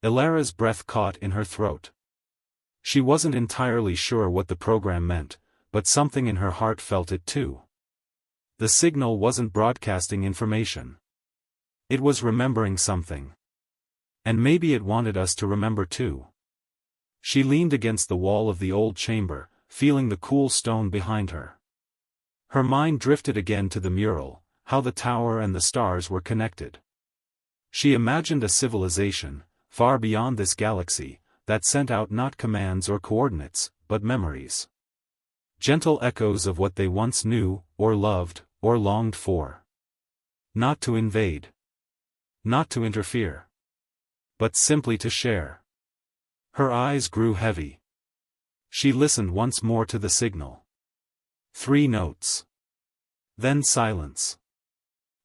Elara's breath caught in her throat. She wasn't entirely sure what the program meant, but something in her heart felt it too. The signal wasn't broadcasting information. It was remembering something. And maybe it wanted us to remember too. She leaned against the wall of the old chamber, feeling the cool stone behind her. Her mind drifted again to the mural, how the tower and the stars were connected. She imagined a civilization, far beyond this galaxy, that sent out not commands or coordinates, but memories. Gentle echoes of what they once knew, or loved, or longed for. Not to invade. Not to interfere. But simply to share. Her eyes grew heavy. She listened once more to the signal. 3 notes. Then silence.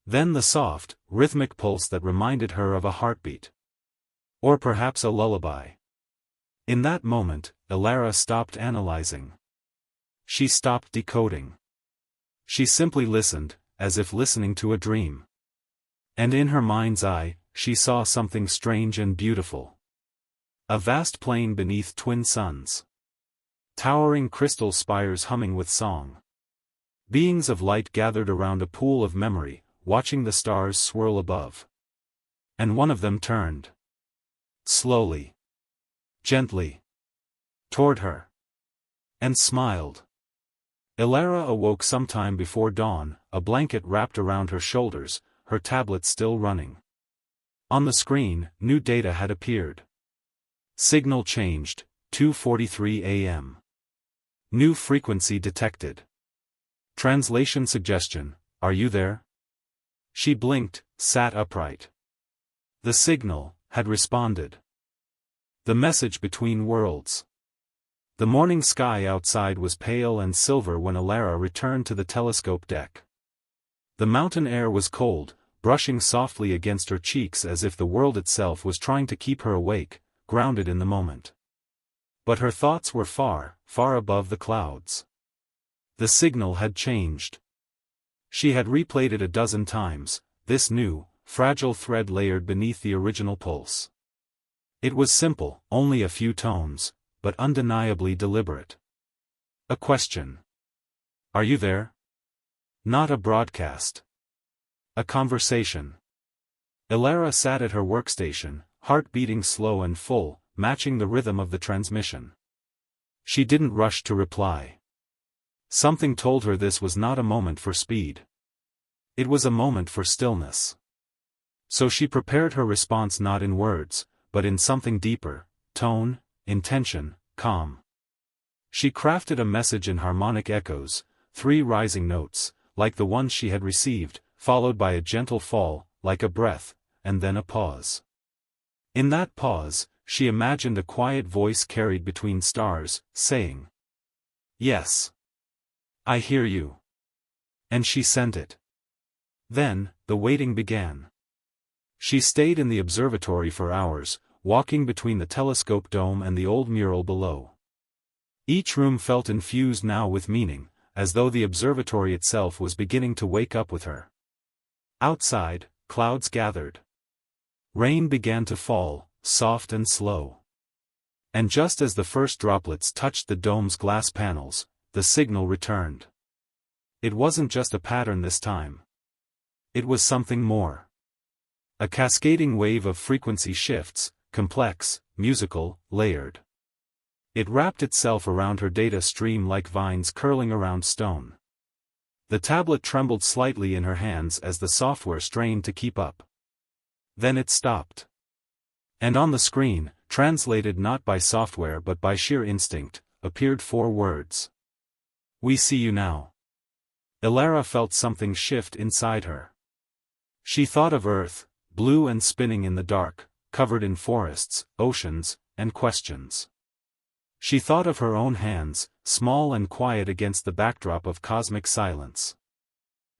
Then the soft, rhythmic pulse that reminded her of a heartbeat. Or perhaps a lullaby. In that moment, Elara stopped analyzing. She stopped decoding. She simply listened, as if listening to a dream. And in her mind's eye, she saw something strange and beautiful. A vast plain beneath twin suns. Towering crystal spires humming with song. Beings of light gathered around a pool of memory, watching the stars swirl above. And one of them turned. Slowly. Gently. Toward her. And smiled. Elara awoke sometime before dawn, a blanket wrapped around her shoulders, her tablet still running. On the screen, new data had appeared. Signal changed, 2:43 a.m. New frequency detected. Translation suggestion, are you there? She blinked, sat upright. The signal had responded. The message between worlds. The morning sky outside was pale and silver when Elara returned to the telescope deck. The mountain air was cold, brushing softly against her cheeks as if the world itself was trying to keep her awake, grounded in the moment. But her thoughts were far, far above the clouds. The signal had changed. She had replayed it a dozen times, this new, fragile thread layered beneath the original pulse. It was simple, only a few tones, but undeniably deliberate. A question. Are you there? Not a broadcast. A conversation. Elara sat at her workstation, heart beating slow and full, matching the rhythm of the transmission. She didn't rush to reply. Something told her this was not a moment for speed. It was a moment for stillness. So she prepared her response not in words, but in something deeper, tone, intention, calm. She crafted a message in harmonic echoes, 3 rising notes, like the ones she had received, followed by a gentle fall, like a breath, and then a pause. In that pause, she imagined a quiet voice carried between stars, saying, "Yes. I hear you." And she sent it. Then, the waiting began. She stayed in the observatory for hours, walking between the telescope dome and the old mural below. Each room felt infused now with meaning, as though the observatory itself was beginning to wake up with her. Outside, clouds gathered. Rain began to fall, soft and slow. And just as the first droplets touched the dome's glass panels, the signal returned. It wasn't just a pattern this time. It was something more. A cascading wave of frequency shifts, complex, musical, layered. It wrapped itself around her data stream like vines curling around stone. The tablet trembled slightly in her hands as the software strained to keep up. Then it stopped. And on the screen, translated not by software but by sheer instinct, appeared 4 words. "We see you now." Ilara felt something shift inside her. She thought of Earth, blue and spinning in the dark, covered in forests, oceans, and questions. She thought of her own hands, small and quiet against the backdrop of cosmic silence.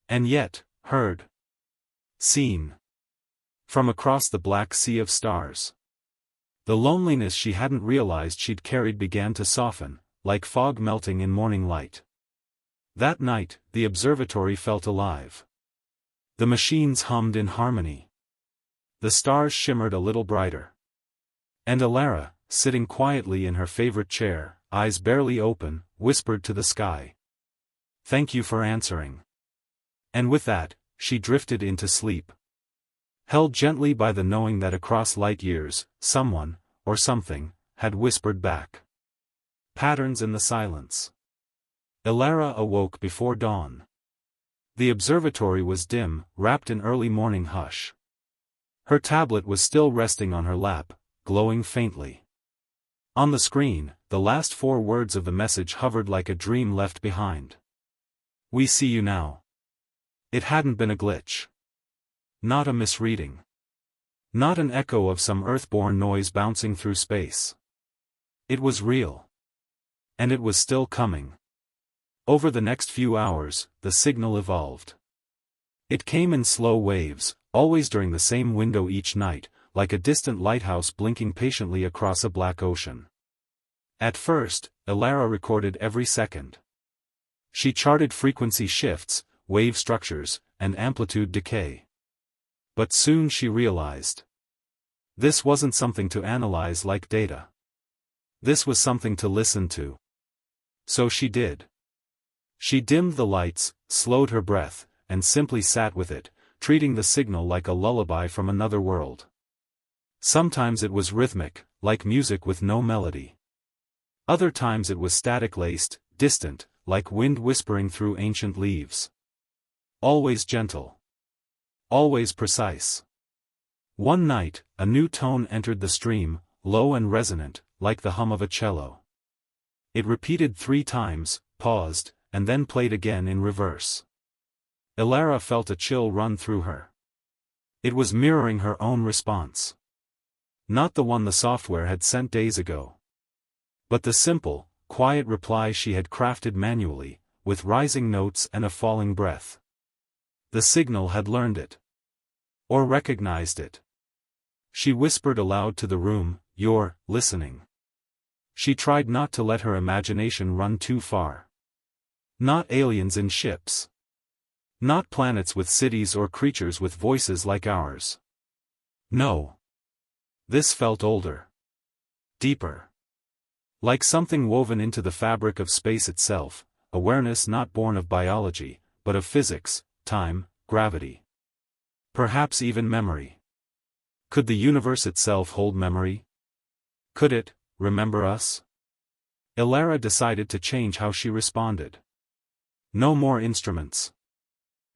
And yet, heard. Seen. From across the black sea of stars. The loneliness she hadn't realized she'd carried began to soften, like fog melting in morning light. That night, the observatory felt alive. The machines hummed in harmony. The stars shimmered a little brighter. And Ilara, sitting quietly in her favorite chair, eyes barely open, whispered to the sky, "Thank you for answering." And with that, she drifted into sleep. Held gently by the knowing that across light years, someone, or something, had whispered back. Patterns in the silence. Ilara awoke before dawn. The observatory was dim, wrapped in early morning hush. Her tablet was still resting on her lap, glowing faintly. On the screen, the last 4 words of the message hovered like a dream left behind. "We see you now." It hadn't been a glitch. Not a misreading. Not an echo of some earthborn noise bouncing through space. It was real. And it was still coming. Over the next few hours, the signal evolved. It came in slow waves, always during the same window each night, like a distant lighthouse blinking patiently across a black ocean. At first, Ilara recorded every second. She charted frequency shifts, wave structures, and amplitude decay. But soon she realized. This wasn't something to analyze like data. This was something to listen to. So she did. She dimmed the lights, slowed her breath, and simply sat with it, treating the signal like a lullaby from another world. Sometimes it was rhythmic, like music with no melody. Other times it was static-laced, distant, like wind whispering through ancient leaves. Always gentle. Always precise. One night, a new tone entered the stream, low and resonant, like the hum of a cello. It repeated 3 times, paused, and then played again in reverse. Ilara felt a chill run through her. It was mirroring her own response. Not the one the software had sent days ago. But the simple, quiet reply she had crafted manually, with rising notes and a falling breath. The signal had learned it. Or recognized it. She whispered aloud to the room, "You're listening." She tried not to let her imagination run too far. Not aliens in ships. Not planets with cities or creatures with voices like ours. No. This felt older. Deeper. Like something woven into the fabric of space itself, awareness not born of biology, but of physics, time, gravity. Perhaps even memory. Could the universe itself hold memory? Could it remember us? Ilara decided to change how she responded. No more instruments.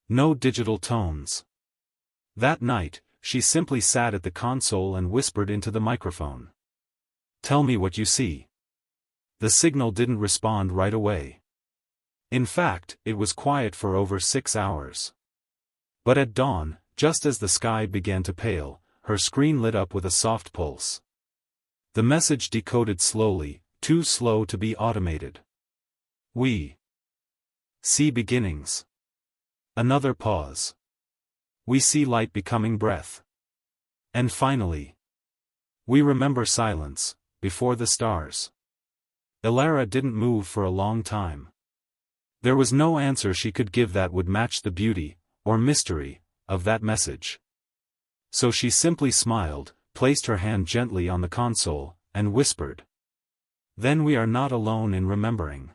No digital tones. That night, she simply sat at the console and whispered into the microphone. "Tell me what you see." The signal didn't respond right away. In fact, it was quiet for over 6 hours. But at dawn, just as the sky began to pale, her screen lit up with a soft pulse. The message decoded slowly, too slow to be automated. We see beginnings. Another pause. We see light becoming breath. And finally, we remember silence, before the stars. Elara didn't move for a long time. There was no answer she could give that would match the beauty, or mystery, of that message. So she simply smiled, placed her hand gently on the console, and whispered. Then we are not alone in remembering.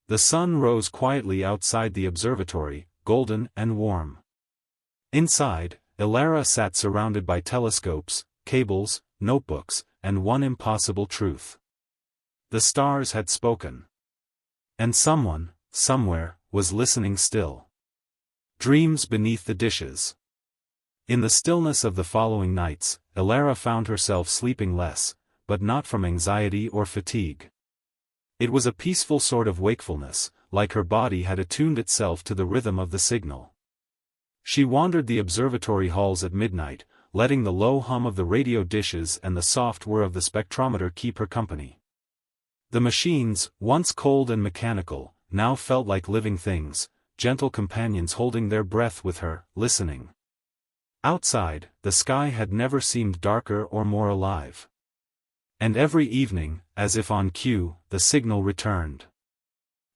The sun rose quietly outside the observatory, golden and warm. Inside, Elara sat surrounded by telescopes, cables, notebooks, and one impossible truth. The stars had spoken. And someone, somewhere, was listening still. Dreams beneath the dishes. In the stillness of the following nights, Elara found herself sleeping less, but not from anxiety or fatigue. It was a peaceful sort of wakefulness, like her body had attuned itself to the rhythm of the signal. She wandered the observatory halls at midnight, letting the low hum of the radio dishes and the soft whir of the spectrometer keep her company. The machines, once cold and mechanical, now felt like living things, gentle companions holding their breath with her, listening. Outside, the sky had never seemed darker or more alive. And every evening, as if on cue, the signal returned.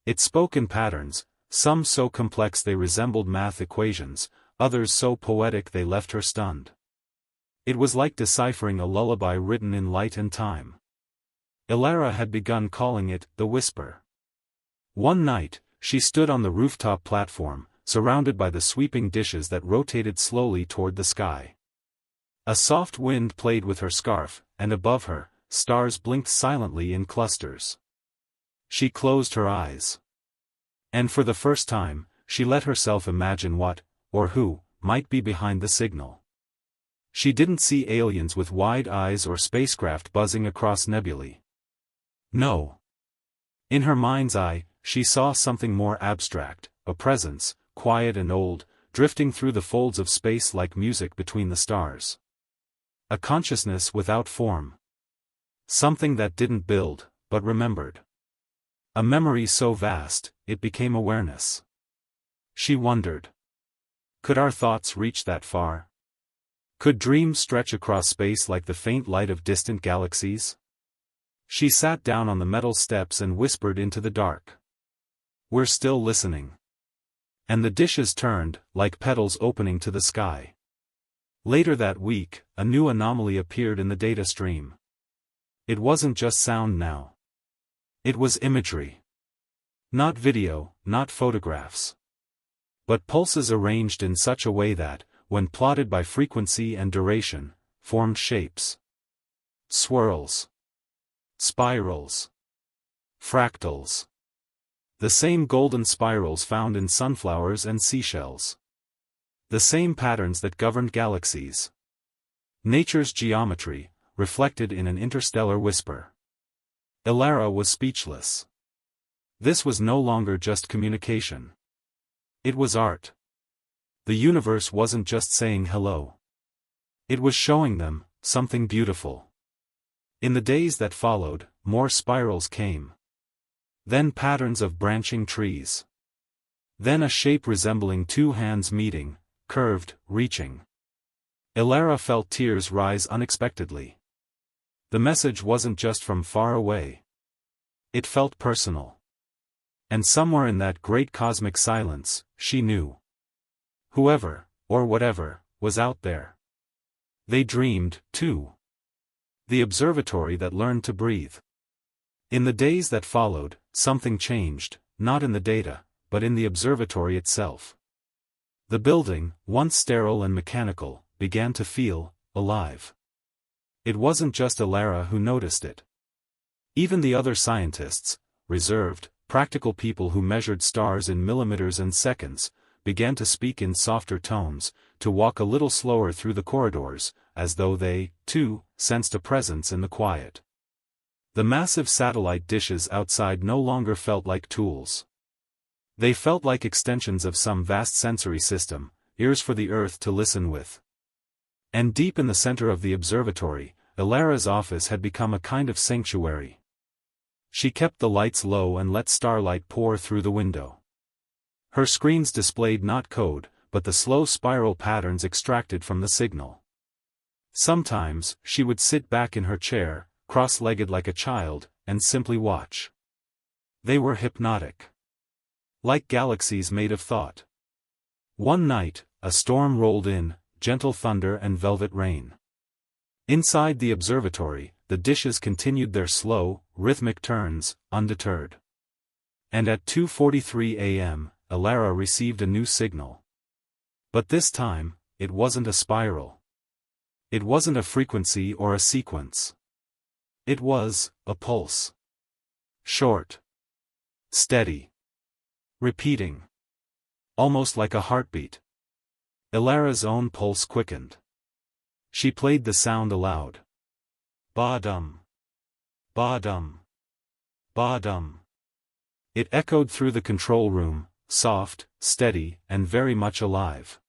It spoke in patterns, some so complex they resembled math equations, others so poetic they left her stunned. It was like deciphering a lullaby written in light and time. Elara had begun calling it the whisper. One night, she stood on the rooftop platform, surrounded by the sweeping dishes that rotated slowly toward the sky. A soft wind played with her scarf, and above her, stars blinked silently in clusters. She closed her eyes. And for the first time, she let herself imagine what, or who, might be behind the signal. She didn't see aliens with wide eyes or spacecraft buzzing across nebulae. No. In her mind's eye, she saw something more abstract, a presence, quiet and old, drifting through the folds of space like music between the stars. A consciousness without form. Something that didn't build, but remembered. A memory so vast, it became awareness. She wondered. Could our thoughts reach that far? Could dreams stretch across space like the faint light of distant galaxies? She sat down on the metal steps and whispered into the dark. We're still listening. And the dishes turned, like petals opening to the sky. Later that week, a new anomaly appeared in the data stream. It wasn't just sound now. It was imagery. Not video, not photographs. But pulses arranged in such a way that, when plotted by frequency and duration, formed shapes. Swirls. Spirals. Fractals. The same golden spirals found in sunflowers and seashells. The same patterns that governed galaxies. Nature's geometry, reflected in an interstellar whisper. Elara was speechless. This was no longer just communication. It was art. The universe wasn't just saying hello. It was showing them something beautiful. In the days that followed, more spirals came. Then patterns of branching trees. Then a shape resembling two hands meeting, curved, reaching. Elara felt tears rise unexpectedly. The message wasn't just from far away. It felt personal. And somewhere in that great cosmic silence, she knew. Whoever, or whatever, was out there. They dreamed, too. The observatory that learned to breathe. In the days that followed, something changed, not in the data, but in the observatory itself. The building, once sterile and mechanical, began to feel alive. It wasn't just Elara who noticed it. Even the other scientists, reserved, practical people who measured stars in millimeters and seconds, began to speak in softer tones, to walk a little slower through the corridors, as though they, too, sensed a presence in the quiet. The massive satellite dishes outside no longer felt like tools. They felt like extensions of some vast sensory system, ears for the earth to listen with. And deep in the center of the observatory, Ilara's office had become a kind of sanctuary. She kept the lights low and let starlight pour through the window. Her screens displayed not code, but the slow spiral patterns extracted from the signal. Sometimes, she would sit back in her chair, cross-legged like a child, and simply watch. They were hypnotic. Like galaxies made of thought. One night, a storm rolled in, gentle thunder and velvet rain. Inside the observatory, the dishes continued their slow, rhythmic turns, undeterred. And at 2:43 a.m., Ilara received a new signal. But this time, it wasn't a spiral. It wasn't a frequency or a sequence. It was a pulse. Short. Steady. Repeating. Almost like a heartbeat. Ilara's own pulse quickened. She played the sound aloud. Ba-dum. Ba-dum. Ba-dum. It echoed through the control room, soft, steady, and very much alive.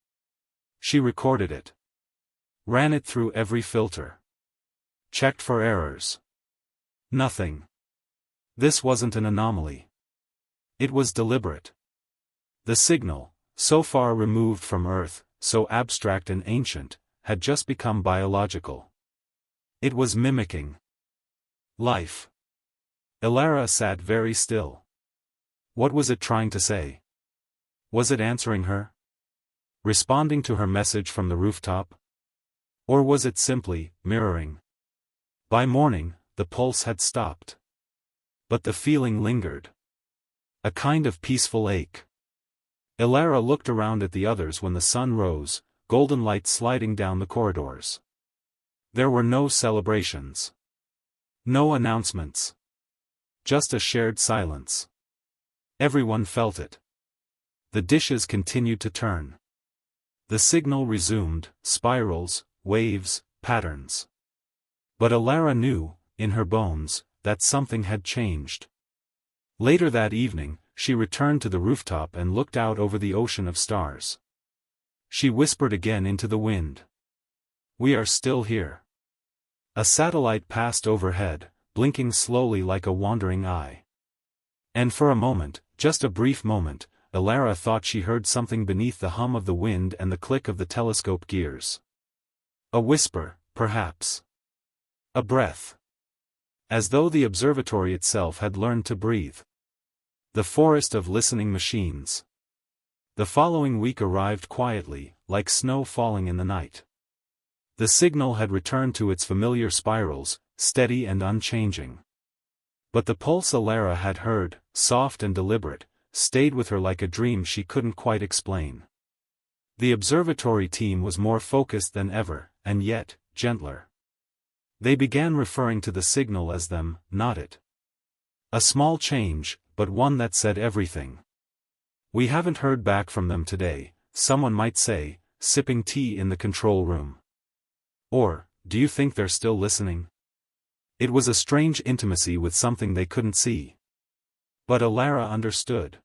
She recorded it. Ran it through every filter. Checked for errors. Nothing. This wasn't an anomaly. It was deliberate. The signal, so far removed from Earth, so abstract and ancient, had just become biological. It was mimicking life. Ilara sat very still. What was it trying to say? Was it answering her? Responding to her message from the rooftop? Or was it simply mirroring? By morning, the pulse had stopped. But the feeling lingered. A kind of peaceful ache. Ilara looked around at the others when the sun rose, golden light sliding down the corridors. There were no celebrations. No announcements. Just a shared silence. Everyone felt it. The dishes continued to turn. The signal resumed, spirals, waves, patterns. But Ilara knew, in her bones, that something had changed. Later that evening, she returned to the rooftop and looked out over the ocean of stars. She whispered again into the wind. "We are still here." A satellite passed overhead, blinking slowly like a wandering eye. And for a moment, just a brief moment, Ilara thought she heard something beneath the hum of the wind and the click of the telescope gears. A whisper, perhaps. A breath. As though the observatory itself had learned to breathe. The forest of listening machines. The following week arrived quietly, like snow falling in the night. The signal had returned to its familiar spirals, steady and unchanging. But the pulse Ilara had heard, soft and deliberate, stayed with her like a dream she couldn't quite explain. The observatory team was more focused than ever, and yet, gentler. They began referring to the signal as them, not it. A small change, but one that said everything. "We haven't heard back from them today," someone might say, sipping tea in the control room. Or, "Do you think they're still listening?" It was a strange intimacy with something they couldn't see. But Ilara understood.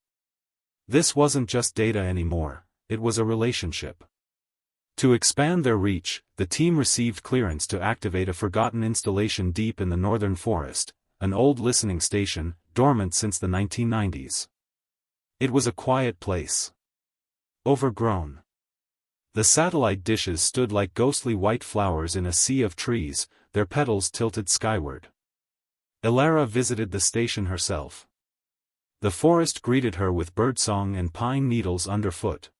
This wasn't just data anymore, it was a relationship. To expand their reach, the team received clearance to activate a forgotten installation deep in the northern forest, an old listening station, dormant since the 1990s. It was a quiet place. Overgrown. The satellite dishes stood like ghostly white flowers in a sea of trees, their petals tilted skyward. Ilara visited the station herself. The forest greeted her with birdsong and pine needles underfoot.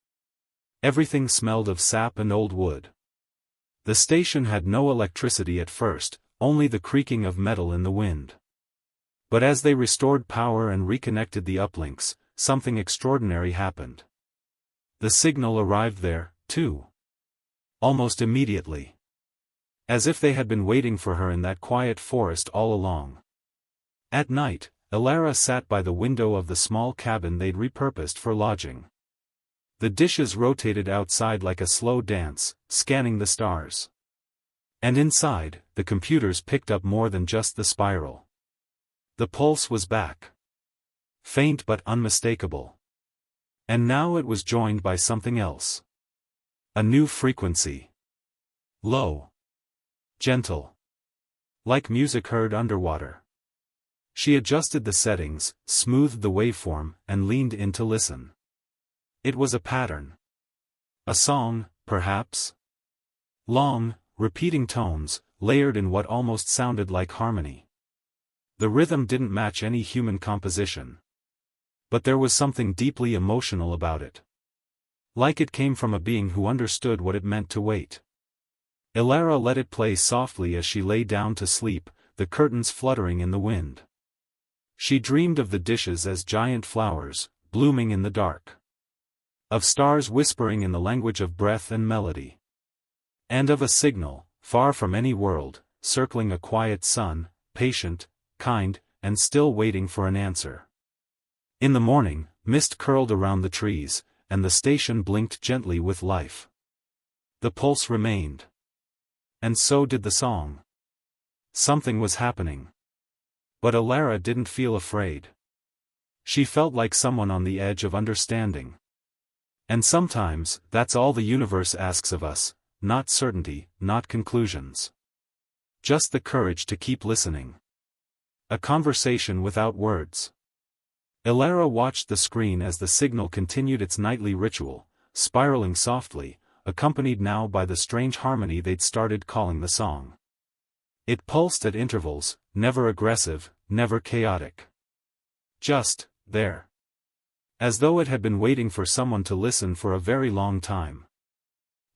Everything smelled of sap and old wood. The station had no electricity at first, only the creaking of metal in the wind. But as they restored power and reconnected the uplinks, something extraordinary happened. The signal arrived there, too. Almost immediately. As if they had been waiting for her in that quiet forest all along. At night, Ilara sat by the window of the small cabin they'd repurposed for lodging. The dishes rotated outside like a slow dance, scanning the stars. And inside, the computers picked up more than just the spiral. The pulse was back. Faint but unmistakable. And now it was joined by something else. A new frequency. Low. Gentle. Like music heard underwater. She adjusted the settings, smoothed the waveform, and leaned in to listen. It was a pattern. A song, perhaps? Long, repeating tones, layered in what almost sounded like harmony. The rhythm didn't match any human composition. But there was something deeply emotional about it. Like it came from a being who understood what it meant to wait. Ilara let it play softly as she lay down to sleep, the curtains fluttering in the wind. She dreamed of the dishes as giant flowers, blooming in the dark. Of stars whispering in the language of breath and melody. And of a signal, far from any world, circling a quiet sun, patient, kind, and still waiting for an answer. In the morning, mist curled around the trees, and the station blinked gently with life. The pulse remained. And so did the song. Something was happening. But Ilara didn't feel afraid. She felt like someone on the edge of understanding. And sometimes, that's all the universe asks of us, not certainty, not conclusions. Just the courage to keep listening. A conversation without words. Ilara watched the screen as the signal continued its nightly ritual, spiraling softly, accompanied now by the strange harmony they'd started calling the song. It pulsed at intervals, never aggressive, never chaotic. Just, there. As though it had been waiting for someone to listen for a very long time.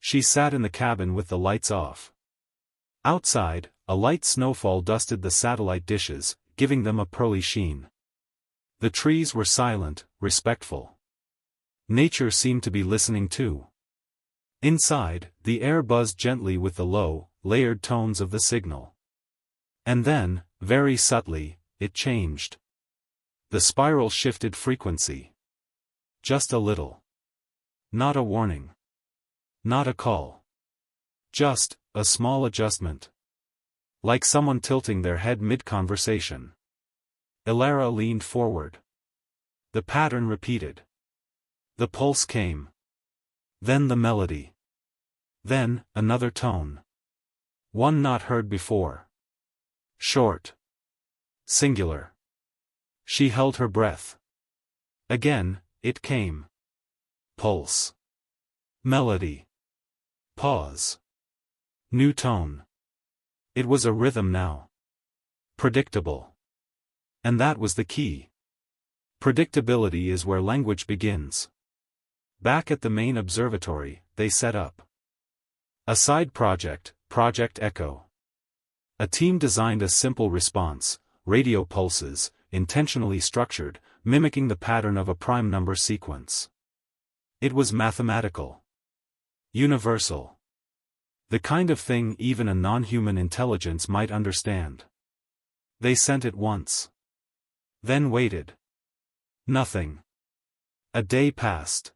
She sat in the cabin with the lights off. Outside, a light snowfall dusted the satellite dishes, giving them a pearly sheen. The trees were silent, respectful. Nature seemed to be listening too. Inside, the air buzzed gently with the low, layered tones of the signal. And then, very subtly, it changed. The spiral shifted frequency. Just a little. Not a warning. Not a call. Just, a small adjustment. Like someone tilting their head mid-conversation. Ilara leaned forward. The pattern repeated. The pulse came. Then the melody. Then, another tone. One not heard before. Short. Singular. She held her breath. Again, it came. Pulse. Melody. Pause. New tone. It was a rhythm now. Predictable. And that was the key. Predictability is where language begins. Back at the main observatory, they set up a side project, Project Echo. A team designed a simple response, radio pulses, intentionally structured, mimicking the pattern of a prime number sequence. It was mathematical. Universal. The kind of thing even a non-human intelligence might understand. They sent it once. Then waited. Nothing. A day passed.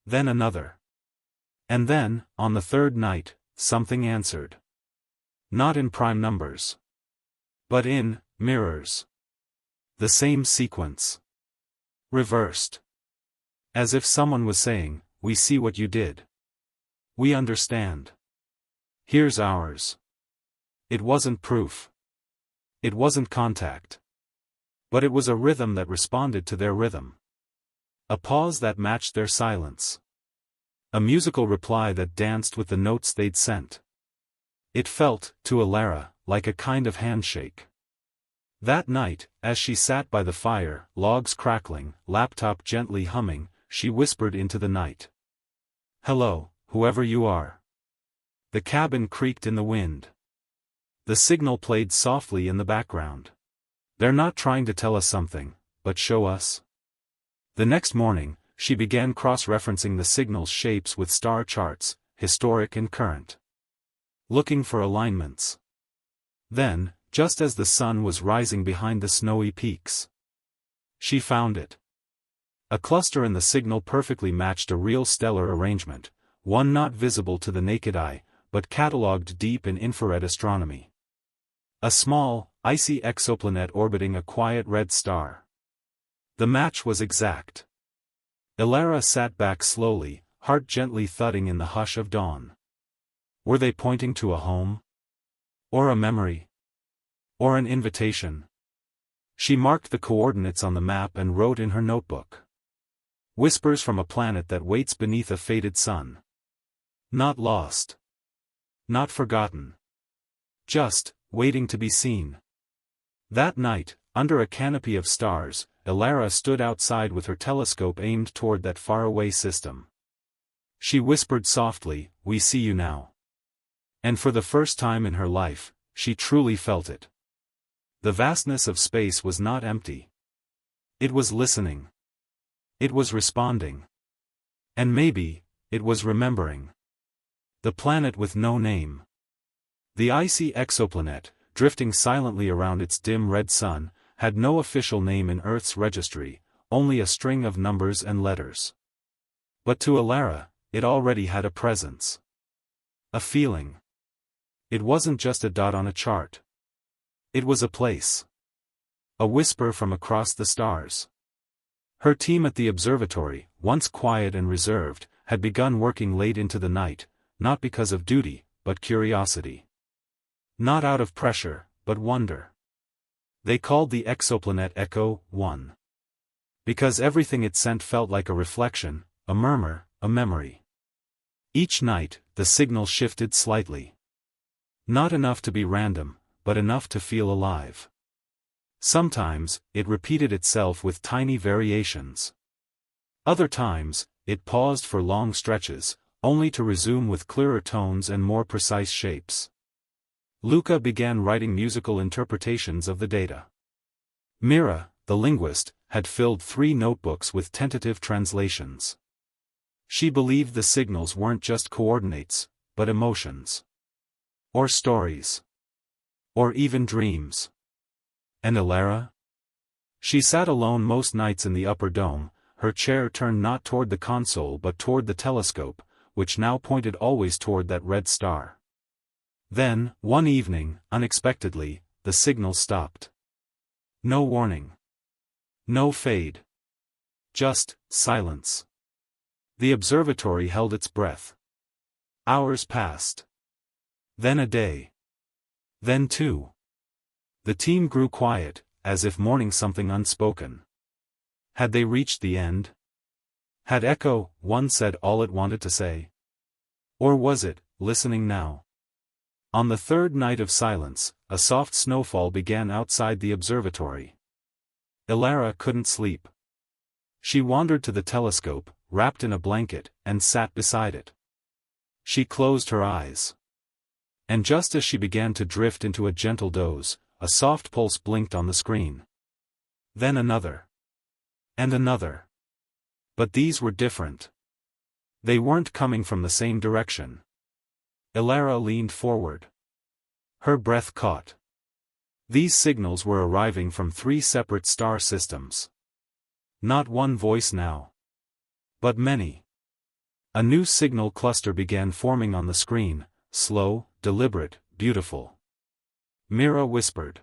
Then another. And then, on the third night, something answered. Not in prime numbers. But in mirrors. The same sequence. Reversed. As if someone was saying, "We see what you did. We understand. Here's ours." It wasn't proof. It wasn't contact. But it was a rhythm that responded to their rhythm. A pause that matched their silence. A musical reply that danced with the notes they'd sent. It felt, to Ilara, like a kind of handshake. That night, as she sat by the fire, logs crackling, laptop gently humming, she whispered into the night. "Hello, whoever you are." The cabin creaked in the wind. The signal played softly in the background. They're not trying to tell us something, but show us. The next morning, she began cross-referencing the signal's shapes with star charts, historic and current. Looking for alignments. Then, just as the sun was rising behind the snowy peaks, she found it. A cluster in the signal perfectly matched a real stellar arrangement, one not visible to the naked eye, but catalogued deep in infrared astronomy. A small, icy exoplanet orbiting a quiet red star. The match was exact. Ilara sat back slowly, heart gently thudding in the hush of dawn. Were they pointing to a home? Or a memory? Or an invitation? She marked the coordinates on the map and wrote in her notebook. Whispers from a planet that waits beneath a faded sun. Not lost. Not forgotten. Just, waiting to be seen. That night, under a canopy of stars, Elara stood outside with her telescope aimed toward that faraway system. She whispered softly, "We see you now." And for the first time in her life, she truly felt it. The vastness of space was not empty. It was listening. It was responding. And maybe, it was remembering. The planet with no name. The icy exoplanet, drifting silently around its dim red sun, had no official name in Earth's registry, only a string of numbers and letters. But to Elara, it already had a presence. A feeling. It wasn't just a dot on a chart. It was a place. A whisper from across the stars. Her team at the observatory, once quiet and reserved, had begun working late into the night, not because of duty, but curiosity. Not out of pressure, but wonder. They called the exoplanet Echo 1. Because everything it sent felt like a reflection, a murmur, a memory. Each night, the signal shifted slightly. Not enough to be random, but enough to feel alive. Sometimes, it repeated itself with tiny variations. Other times, it paused for long stretches, only to resume with clearer tones and more precise shapes. Luca began writing musical interpretations of the data. Mira, the linguist, had filled 3 notebooks with tentative translations. She believed the signals weren't just coordinates, but emotions. Or stories. Or even dreams. And Elara? She sat alone most nights in the upper dome, her chair turned not toward the console but toward the telescope, which now pointed always toward that red star. Then, one evening, unexpectedly, the signal stopped. No warning. No fade. Just, silence. The observatory held its breath. Hours passed. Then a day. Then 2. The team grew quiet, as if mourning something unspoken. Had they reached the end? Had Echo 1 said all it wanted to say? Or was it, listening now? On the 3rd night of silence, a soft snowfall began outside the observatory. Elara couldn't sleep. She wandered to the telescope, wrapped in a blanket, and sat beside it. She closed her eyes. And just as she began to drift into a gentle doze, a soft pulse blinked on the screen. Then another. And another. But these were different. They weren't coming from the same direction. Elara leaned forward. Her breath caught. These signals were arriving from 3 separate star systems. Not one voice now. But many. A new signal cluster began forming on the screen, slow, deliberate, beautiful. Mira whispered.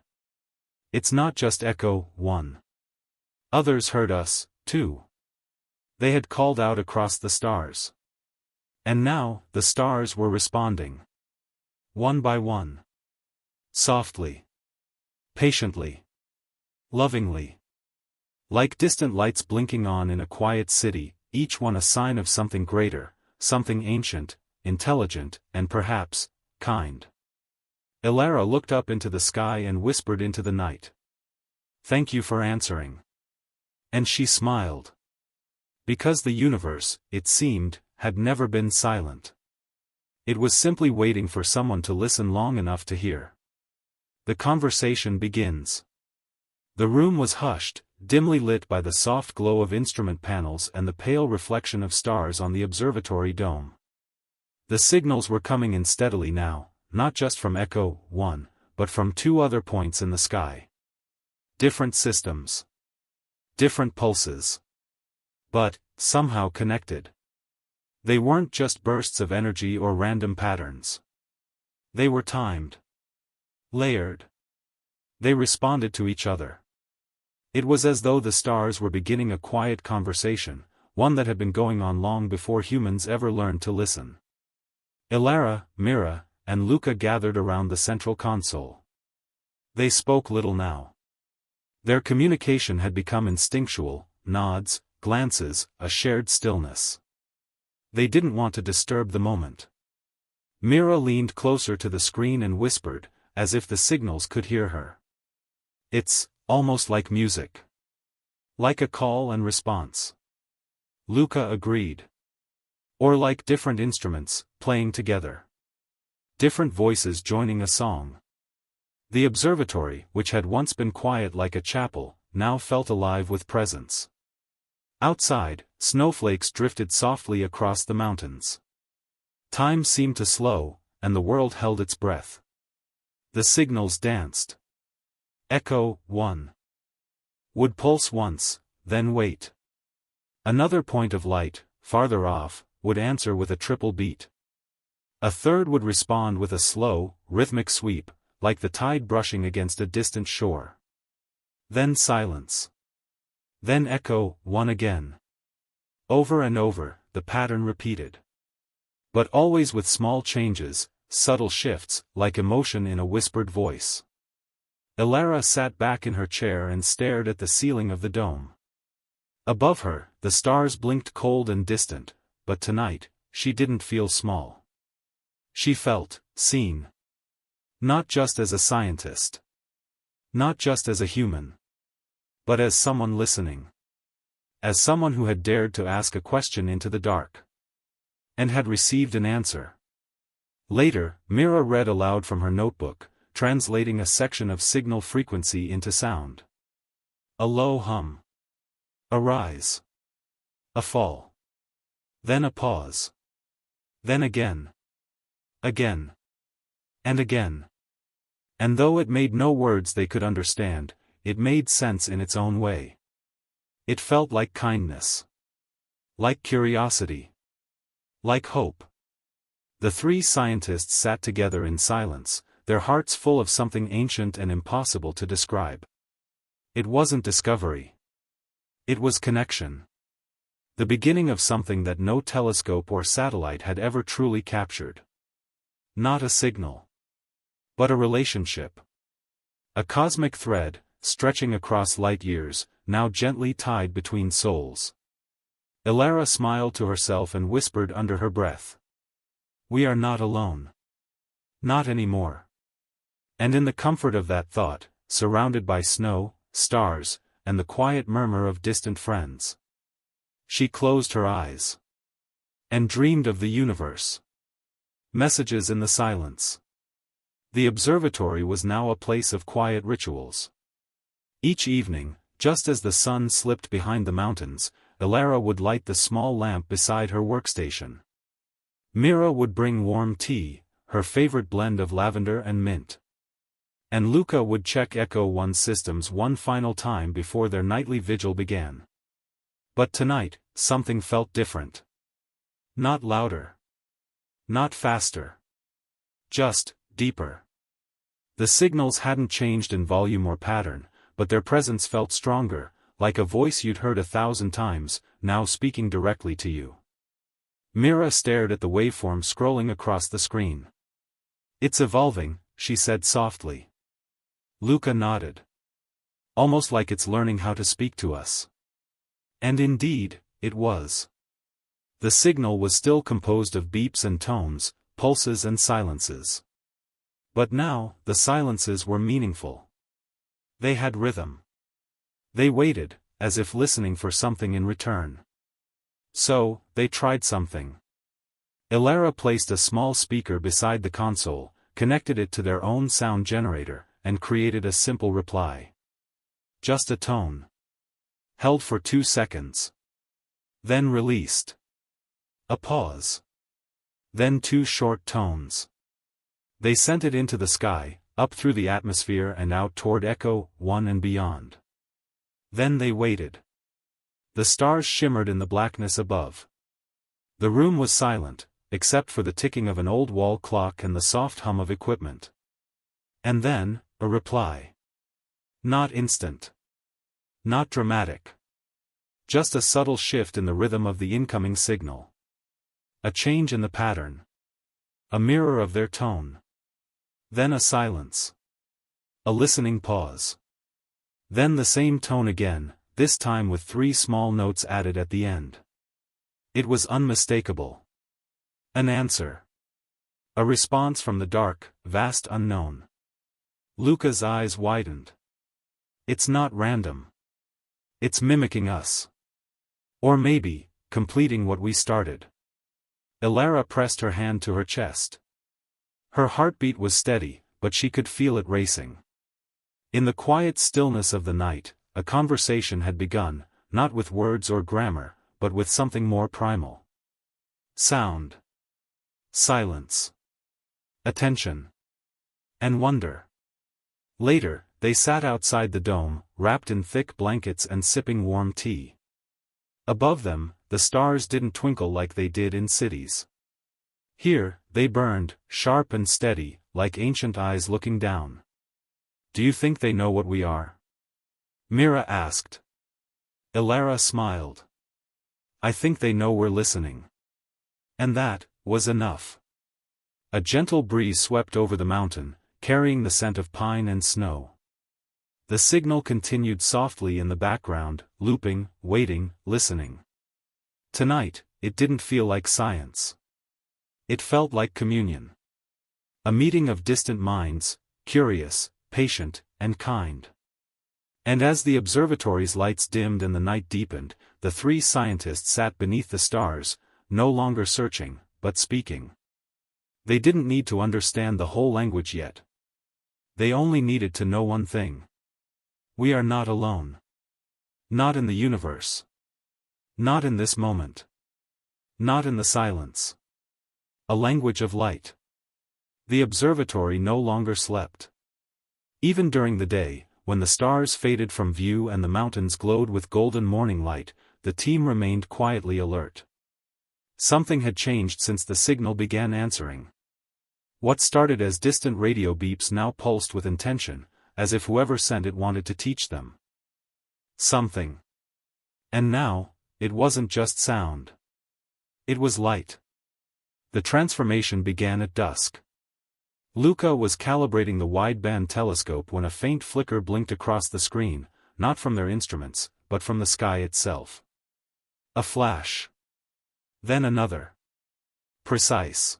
It's not just Echo 1. Others heard us, too. They had called out across the stars. And now, the stars were responding. One by one. Softly. Patiently. Lovingly. Like distant lights blinking on in a quiet city, each one a sign of something greater, something ancient, intelligent, and perhaps, kind. Elara looked up into the sky and whispered into the night. Thank you for answering. And she smiled. Because the universe, it seemed, had never been silent. It was simply waiting for someone to listen long enough to hear. The conversation begins. The room was hushed, dimly lit by the soft glow of instrument panels and the pale reflection of stars on the observatory dome. The signals were coming in steadily now, not just from Echo 1, but from 2 other points in the sky. Different systems. Different pulses. But, somehow connected. They weren't just bursts of energy or random patterns. They were timed. Layered. They responded to each other. It was as though the stars were beginning a quiet conversation, one that had been going on long before humans ever learned to listen. Ilara, Mira, and Luca gathered around the central console. They spoke little now. Their communication had become instinctual, nods, glances, a shared stillness. They didn't want to disturb the moment. Mira leaned closer to the screen and whispered, as if the signals could hear her. "It's almost like music. Like a call and response." Luca agreed. "Or like different instruments, playing together. Different voices joining a song." The observatory, which had once been quiet like a chapel, now felt alive with presence. Outside, snowflakes drifted softly across the mountains. Time seemed to slow, and the world held its breath. The signals danced. Echo 1 would pulse once, then wait. Another point of light, farther off, would answer with a triple beat. A third would respond with a slow, rhythmic sweep, like the tide brushing against a distant shore. Then silence. Then echo 1 again. Over and over, the pattern repeated. But always with small changes, subtle shifts, like emotion in a whispered voice. Ilara sat back in her chair and stared at the ceiling of the dome. Above her, the stars blinked cold and distant, but tonight, she didn't feel small. She felt seen. Not just as a scientist. Not just as a human. But as someone listening. As someone who had dared to ask a question into the dark. And had received an answer. Later, Mira read aloud from her notebook, translating a section of signal frequency into sound. A low hum. A rise. A fall. Then a pause. Then again. Again. And again. And though it made no words they could understand, it made sense in its own way. It felt like kindness. Like curiosity. Like hope. The three scientists sat together in silence, their hearts full of something ancient and impossible to describe. It wasn't discovery. It was connection. The beginning of something that no telescope or satellite had ever truly captured. Not a signal. But a relationship. A cosmic thread, stretching across light years, now gently tied between souls. Ilara smiled to herself and whispered under her breath. "We are not alone. Not anymore." And in the comfort of that thought, surrounded by snow, stars, and the quiet murmur of distant friends, she closed her eyes. And dreamed of the universe. Messages in the silence. The observatory was now a place of quiet rituals. Each evening, just as the sun slipped behind the mountains, Ilara would light the small lamp beside her workstation. Mira would bring warm tea, her favorite blend of lavender and mint. And Luca would check Echo 1 systems one final time before their nightly vigil began. But tonight, something felt different. Not louder. Not faster. Just deeper. The signals hadn't changed in volume or pattern, but their presence felt stronger, like a voice you'd heard 1,000 times, now speaking directly to you. Mira stared at the waveform scrolling across the screen. "It's evolving," she said softly. Luca nodded. "Almost like it's learning how to speak to us." And indeed, it was. The signal was still composed of beeps and tones, pulses and silences. But now, the silences were meaningful. They had rhythm. They waited, as if listening for something in return. So, they tried something. Ilara placed a small speaker beside the console, connected it to their own sound generator, and created a simple reply. Just a tone. Held for 2 seconds. Then released. A pause. Then 2 short tones. They sent it into the sky, up through the atmosphere and out toward Echo 1 and beyond. Then they waited. The stars shimmered in the blackness above. The room was silent, except for the ticking of an old wall clock and the soft hum of equipment. And then, a reply. Not instant. Not dramatic. Just a subtle shift in the rhythm of the incoming signal. A change in the pattern. a mirror of their tone. Then a silence. A listening pause. Then the same tone again, this time with 3 small notes added at the end. It was unmistakable. An answer. A response from the dark, vast unknown. Luca's eyes widened. It's not random. It's mimicking us. Or maybe, completing what we started. Elara pressed her hand to her chest. Her heartbeat was steady, but she could feel it racing. In the quiet stillness of the night, a conversation had begun, not with words or grammar, but with something more primal. Sound. Silence. Attention. And wonder. Later, they sat outside the dome, wrapped in thick blankets and sipping warm tea. Above them, the stars didn't twinkle like they did in cities. Here, they burned, sharp and steady, like ancient eyes looking down. Do you think they know what we are? Mira asked. Elara smiled. I think they know we're listening. And that was enough. A gentle breeze swept over the mountain, carrying the scent of pine and snow. The signal continued softly in the background, looping, waiting, listening. Tonight, it didn't feel like science. It felt like communion. A meeting of distant minds, curious, patient, and kind. And as the observatory's lights dimmed and the night deepened, the 3 scientists sat beneath the stars, no longer searching, but speaking. They didn't need to understand the whole language yet. They only needed to know one thing. We are not alone. Not in the universe. Not in this moment. Not in the silence. A language of light. The observatory no longer slept. Even during the day, when the stars faded from view and the mountains glowed with golden morning light, the team remained quietly alert. Something had changed since the signal began answering. What started as distant radio beeps now pulsed with intention, as if whoever sent it wanted to teach them something. And now, it wasn't just sound. It was light. The transformation began at dusk. Luca was calibrating the wideband telescope when a faint flicker blinked across the screen, not from their instruments, but from the sky itself. A flash. Then another. Precise.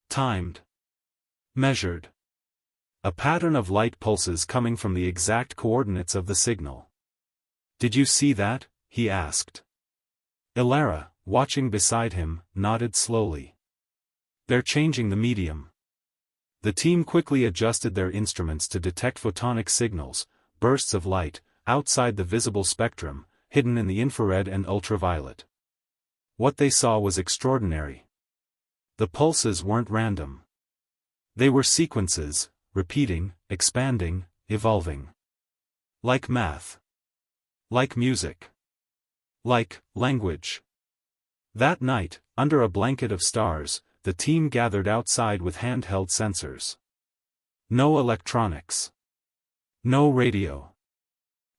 Timed. Measured. A pattern of light pulses coming from the exact coordinates of the signal. Did you see that? He asked. Elara, watching beside him, nodded slowly. They're changing the medium. The team quickly adjusted their instruments to detect photonic signals, bursts of light, outside the visible spectrum, hidden in the infrared and ultraviolet. What they saw was extraordinary. The pulses weren't random. They were sequences, repeating, expanding, evolving. Like math. Like music. Like language. That night, under a blanket of stars, the team gathered outside with handheld sensors. No electronics. No radio.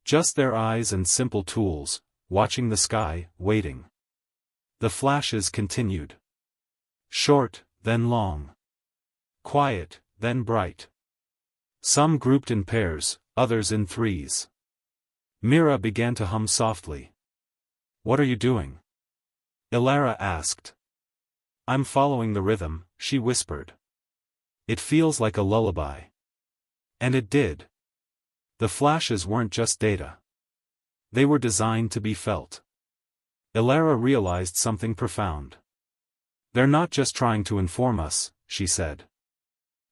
Just their eyes and simple tools, watching the sky, waiting. The flashes continued. Short, then long. Quiet, then bright. Some grouped in pairs, others in threes. Mira began to hum softly. What are you doing? Elara asked. I'm following the rhythm, she whispered. It feels like a lullaby. And it did. The flashes weren't just data. They were designed to be felt. Elara realized something profound. They're not just trying to inform us, she said.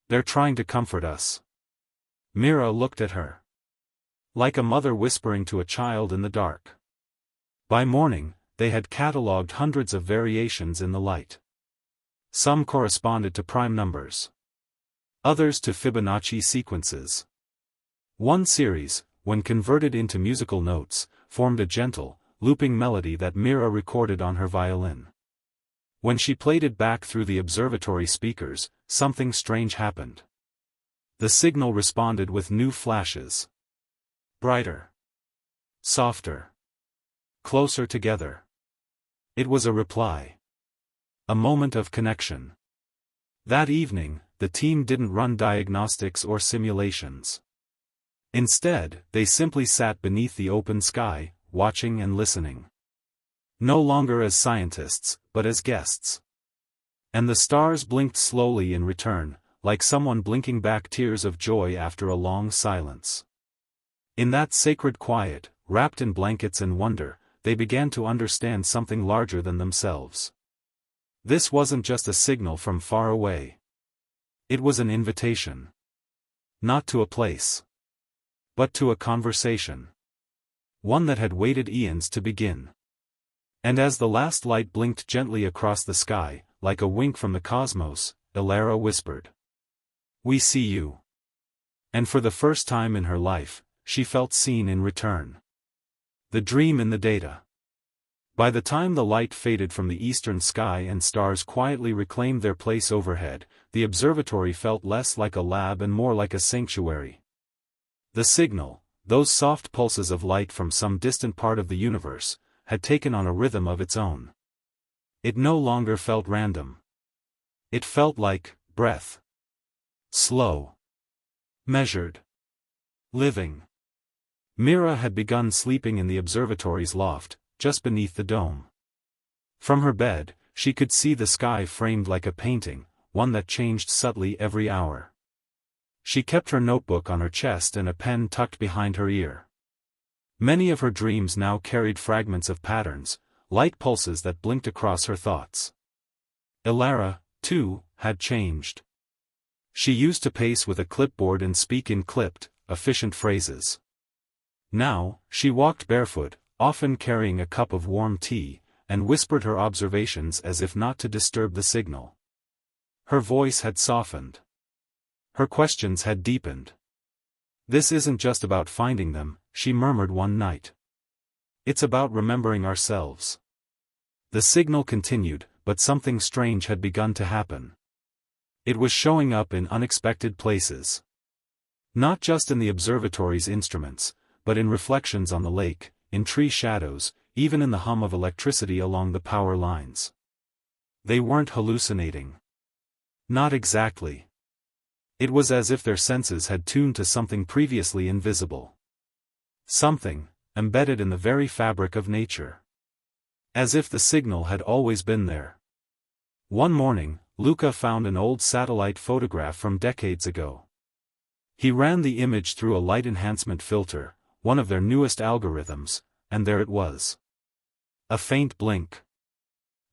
They're trying to comfort us. Mira looked at her. Like a mother whispering to a child in the dark. By morning, they had catalogued hundreds of variations in the light. Some corresponded to prime numbers. Others to Fibonacci sequences. One series, when converted into musical notes, formed a gentle, looping melody that Mira recorded on her violin. When she played it back through the observatory speakers, something strange happened. The signal responded with new flashes. Brighter. Softer. Closer together. It was a reply. A moment of connection. That evening, the team didn't run diagnostics or simulations. Instead, they simply sat beneath the open sky, watching and listening. No longer as scientists, but as guests. And the stars blinked slowly in return, like someone blinking back tears of joy after a long silence. In that sacred quiet, wrapped in blankets and wonder, they began to understand something larger than themselves. This wasn't just a signal from far away. It was an invitation. Not to a place, but to a conversation. One that had waited eons to begin. And as the last light blinked gently across the sky, like a wink from the cosmos, Elara whispered, "We see you." And for the first time in her life, she felt seen in return. The dream in the data. By the time the light faded from the eastern sky and stars quietly reclaimed their place overhead, the observatory felt less like a lab and more like a sanctuary. The signal, those soft pulses of light from some distant part of the universe, had taken on a rhythm of its own. It no longer felt random. It felt like breath. Slow. Measured. Living. Mira had begun sleeping in the observatory's loft, just beneath the dome. From her bed, she could see the sky framed like a painting, one that changed subtly every hour. She kept her notebook on her chest and a pen tucked behind her ear. Many of her dreams now carried fragments of patterns, light pulses that blinked across her thoughts. Elara, too, had changed. She used to pace with a clipboard and speak in clipped, efficient phrases. Now, she walked barefoot, often carrying a cup of warm tea, and whispered her observations as if not to disturb the signal. Her voice had softened. Her questions had deepened. "This isn't just about finding them," she murmured one night. "It's about remembering ourselves." The signal continued, but something strange had begun to happen. It was showing up in unexpected places. Not just in the observatory's instruments, but in reflections on the lake, in tree shadows, even in the hum of electricity along the power lines. They weren't hallucinating. Not exactly. It was as if their senses had tuned to something previously invisible. Something, embedded in the very fabric of nature. As if the signal had always been there. One morning, Luca found an old satellite photograph from decades ago. He ran the image through a light enhancement filter, one of their newest algorithms, and there it was. A faint blink.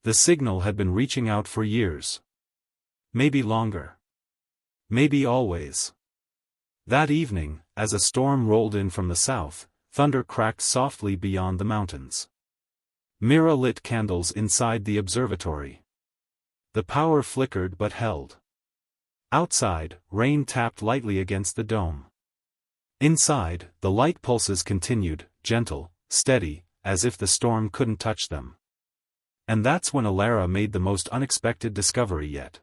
The signal had been reaching out for years. Maybe longer. Maybe always. That evening, as a storm rolled in from the south, thunder cracked softly beyond the mountains. Mira lit candles inside the observatory. The power flickered but held. Outside, rain tapped lightly against the dome. Inside, the light pulses continued, gentle, steady, as if the storm couldn't touch them. And that's when Elara made the most unexpected discovery yet.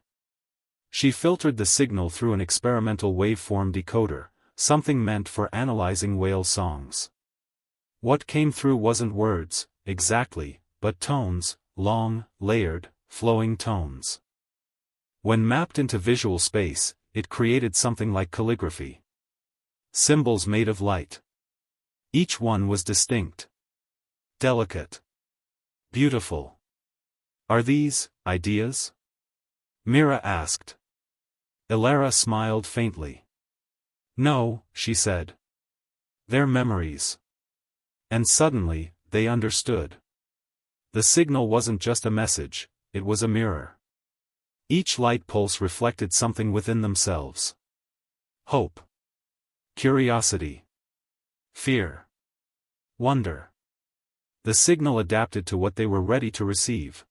She filtered the signal through an experimental waveform decoder, something meant for analyzing whale songs. What came through wasn't words, exactly, but tones, long, layered, flowing tones. When mapped into visual space, it created something like calligraphy. Symbols made of light. Each one was distinct. Delicate. Beautiful. "Are these ideas?" Mira asked. Elara smiled faintly. "No," she said. "They're memories." And suddenly, they understood. The signal wasn't just a message, it was a mirror. Each light pulse reflected something within themselves. Hope. Curiosity. Fear. Wonder. The signal adapted to what they were ready to receive.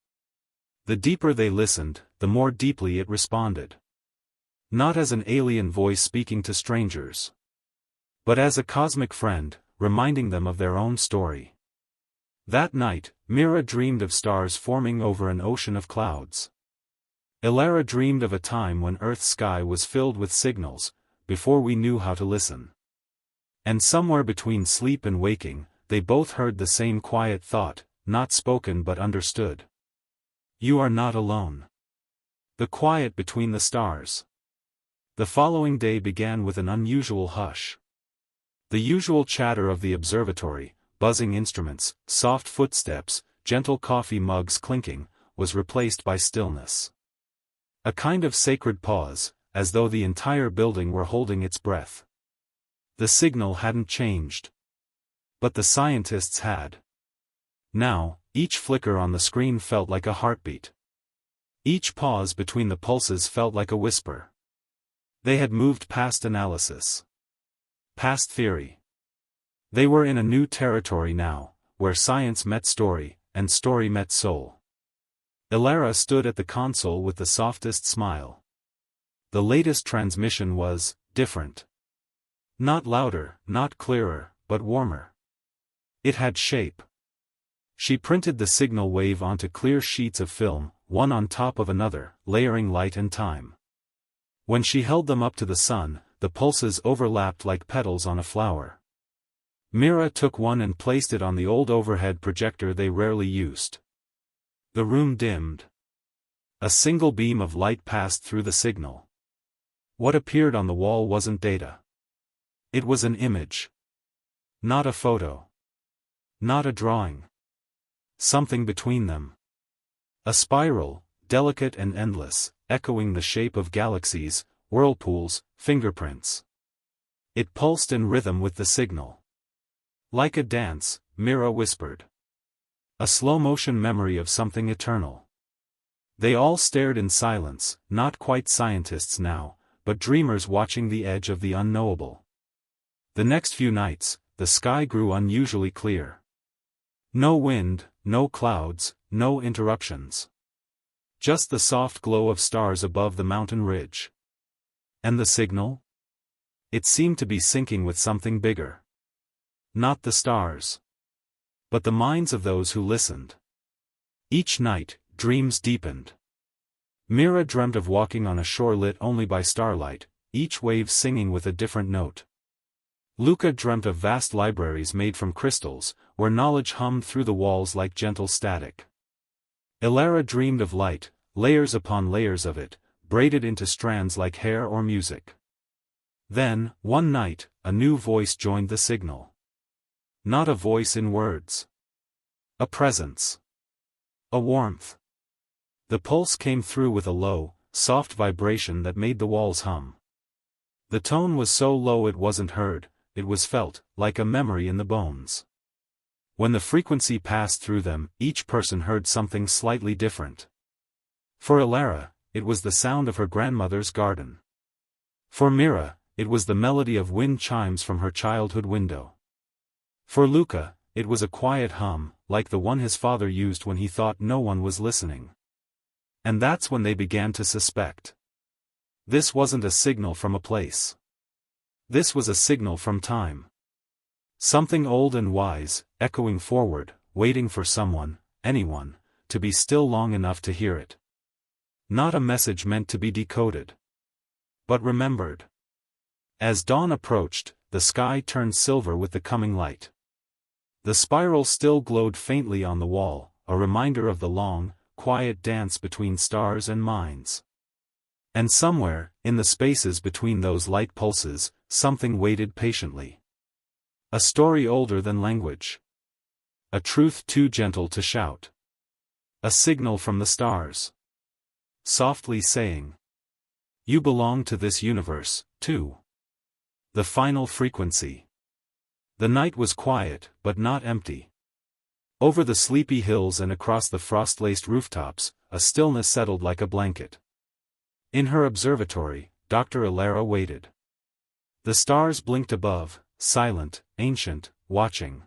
The deeper they listened, the more deeply it responded. Not as an alien voice speaking to strangers, but as a cosmic friend, reminding them of their own story. That night, Mira dreamed of stars forming over an ocean of clouds. Elara dreamed of a time when Earth's sky was filled with signals, before we knew how to listen. And somewhere between sleep and waking, they both heard the same quiet thought, not spoken but understood. You are not alone. The quiet between the stars. The following day began with an unusual hush. The usual chatter of the observatory, buzzing instruments, soft footsteps, gentle coffee mugs clinking, was replaced by stillness. A kind of sacred pause, as though the entire building were holding its breath. The signal hadn't changed. But the scientists had. Now, each flicker on the screen felt like a heartbeat. Each pause between the pulses felt like a whisper. They had moved past analysis. Past theory. They were in a new territory now, where science met story, and story met soul. Elara stood at the console with the softest smile. The latest transmission was different. Not louder, not clearer, but warmer. It had shape. She printed the signal wave onto clear sheets of film, one on top of another, layering light and time. When she held them up to the sun, the pulses overlapped like petals on a flower. Mira took one and placed it on the old overhead projector they rarely used. The room dimmed. A single beam of light passed through the signal. What appeared on the wall wasn't data. It was an image. Not a photo. Not a drawing. Something between them. A spiral, delicate and endless, echoing the shape of galaxies, whirlpools, fingerprints. It pulsed in rhythm with the signal. Like a dance, Mira whispered. A slow-motion memory of something eternal. They all stared in silence, not quite scientists now, but dreamers watching the edge of the unknowable. The next few nights, the sky grew unusually clear. No wind, no clouds, no interruptions. Just the soft glow of stars above the mountain ridge. And the signal? It seemed to be syncing with something bigger. Not the stars. But the minds of those who listened. Each night, dreams deepened. Mira dreamt of walking on a shore lit only by starlight, each wave singing with a different note. Luca dreamt of vast libraries made from crystals, where knowledge hummed through the walls like gentle static. Elara dreamed of light, layers upon layers of it, braided into strands like hair or music. Then, one night, a new voice joined the signal. Not a voice in words. A presence. A warmth. The pulse came through with a low, soft vibration that made the walls hum. The tone was so low it wasn't heard, it was felt, like a memory in the bones. When the frequency passed through them, each person heard something slightly different. For Elara, it was the sound of her grandmother's garden. For Mira, it was the melody of wind chimes from her childhood window. For Luca, it was a quiet hum, like the one his father used when he thought no one was listening. And that's when they began to suspect. This wasn't a signal from a place. This was a signal from time. Something old and wise, echoing forward, waiting for someone, anyone, to be still long enough to hear it. Not a message meant to be decoded. But remembered. As dawn approached, the sky turned silver with the coming light. The spiral still glowed faintly on the wall, a reminder of the long, quiet dance between stars and minds. And somewhere, in the spaces between those light pulses, something waited patiently. A story older than language. A truth too gentle to shout. A signal from the stars. Softly saying, "You belong to this universe, too." The final frequency. The night was quiet, but not empty. Over the sleepy hills and across the frost-laced rooftops, a stillness settled like a blanket. In her observatory, Dr. Elara waited. The stars blinked above, silent, ancient, watching.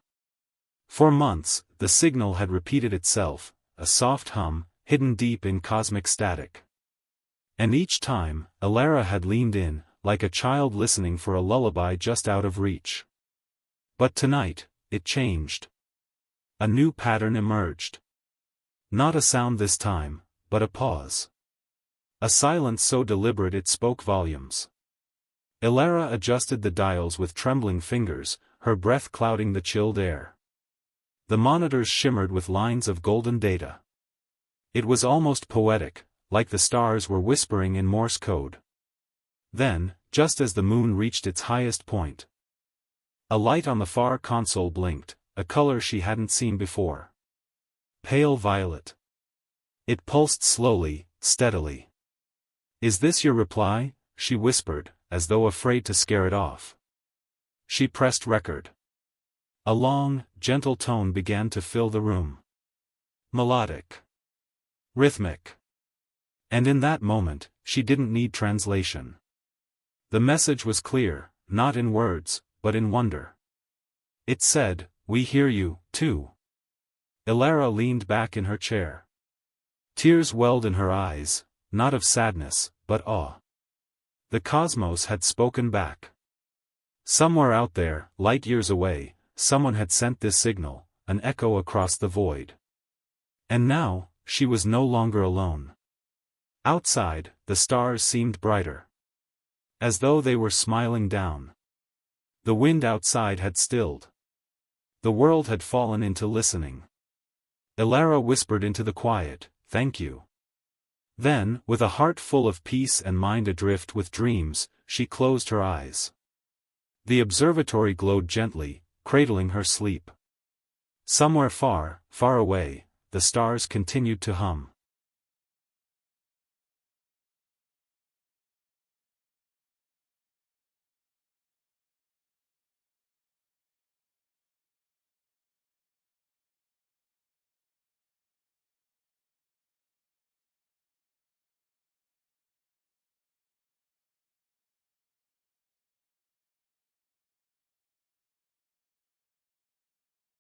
For months, the signal had repeated itself, a soft hum, hidden deep in cosmic static. And each time, Elara had leaned in, like a child listening for a lullaby just out of reach. But tonight, it changed. A new pattern emerged. Not a sound this time, but a pause. A silence so deliberate it spoke volumes. Elara adjusted the dials with trembling fingers, her breath clouding the chilled air. The monitors shimmered with lines of golden data. It was almost poetic, like the stars were whispering in Morse code. Then, just as the moon reached its highest point, a light on the far console blinked, a color she hadn't seen before. Pale violet. It pulsed slowly, steadily. "Is this your reply?" she whispered, as though afraid to scare it off. She pressed record. A long, gentle tone began to fill the room. Melodic. Rhythmic. And in that moment, she didn't need translation. The message was clear, not in words, but in wonder. It said, "We hear you, too." Elara leaned back in her chair. Tears welled in her eyes, not of sadness, but awe. The cosmos had spoken back. Somewhere out there, light years away, someone had sent this signal, an echo across the void. And now, she was no longer alone. Outside, the stars seemed brighter. As though they were smiling down. The wind outside had stilled. The world had fallen into listening. Elara whispered into the quiet, "Thank you." Then, with a heart full of peace and mind adrift with dreams, she closed her eyes. The observatory glowed gently, cradling her sleep. Somewhere far, far away, the stars continued to hum.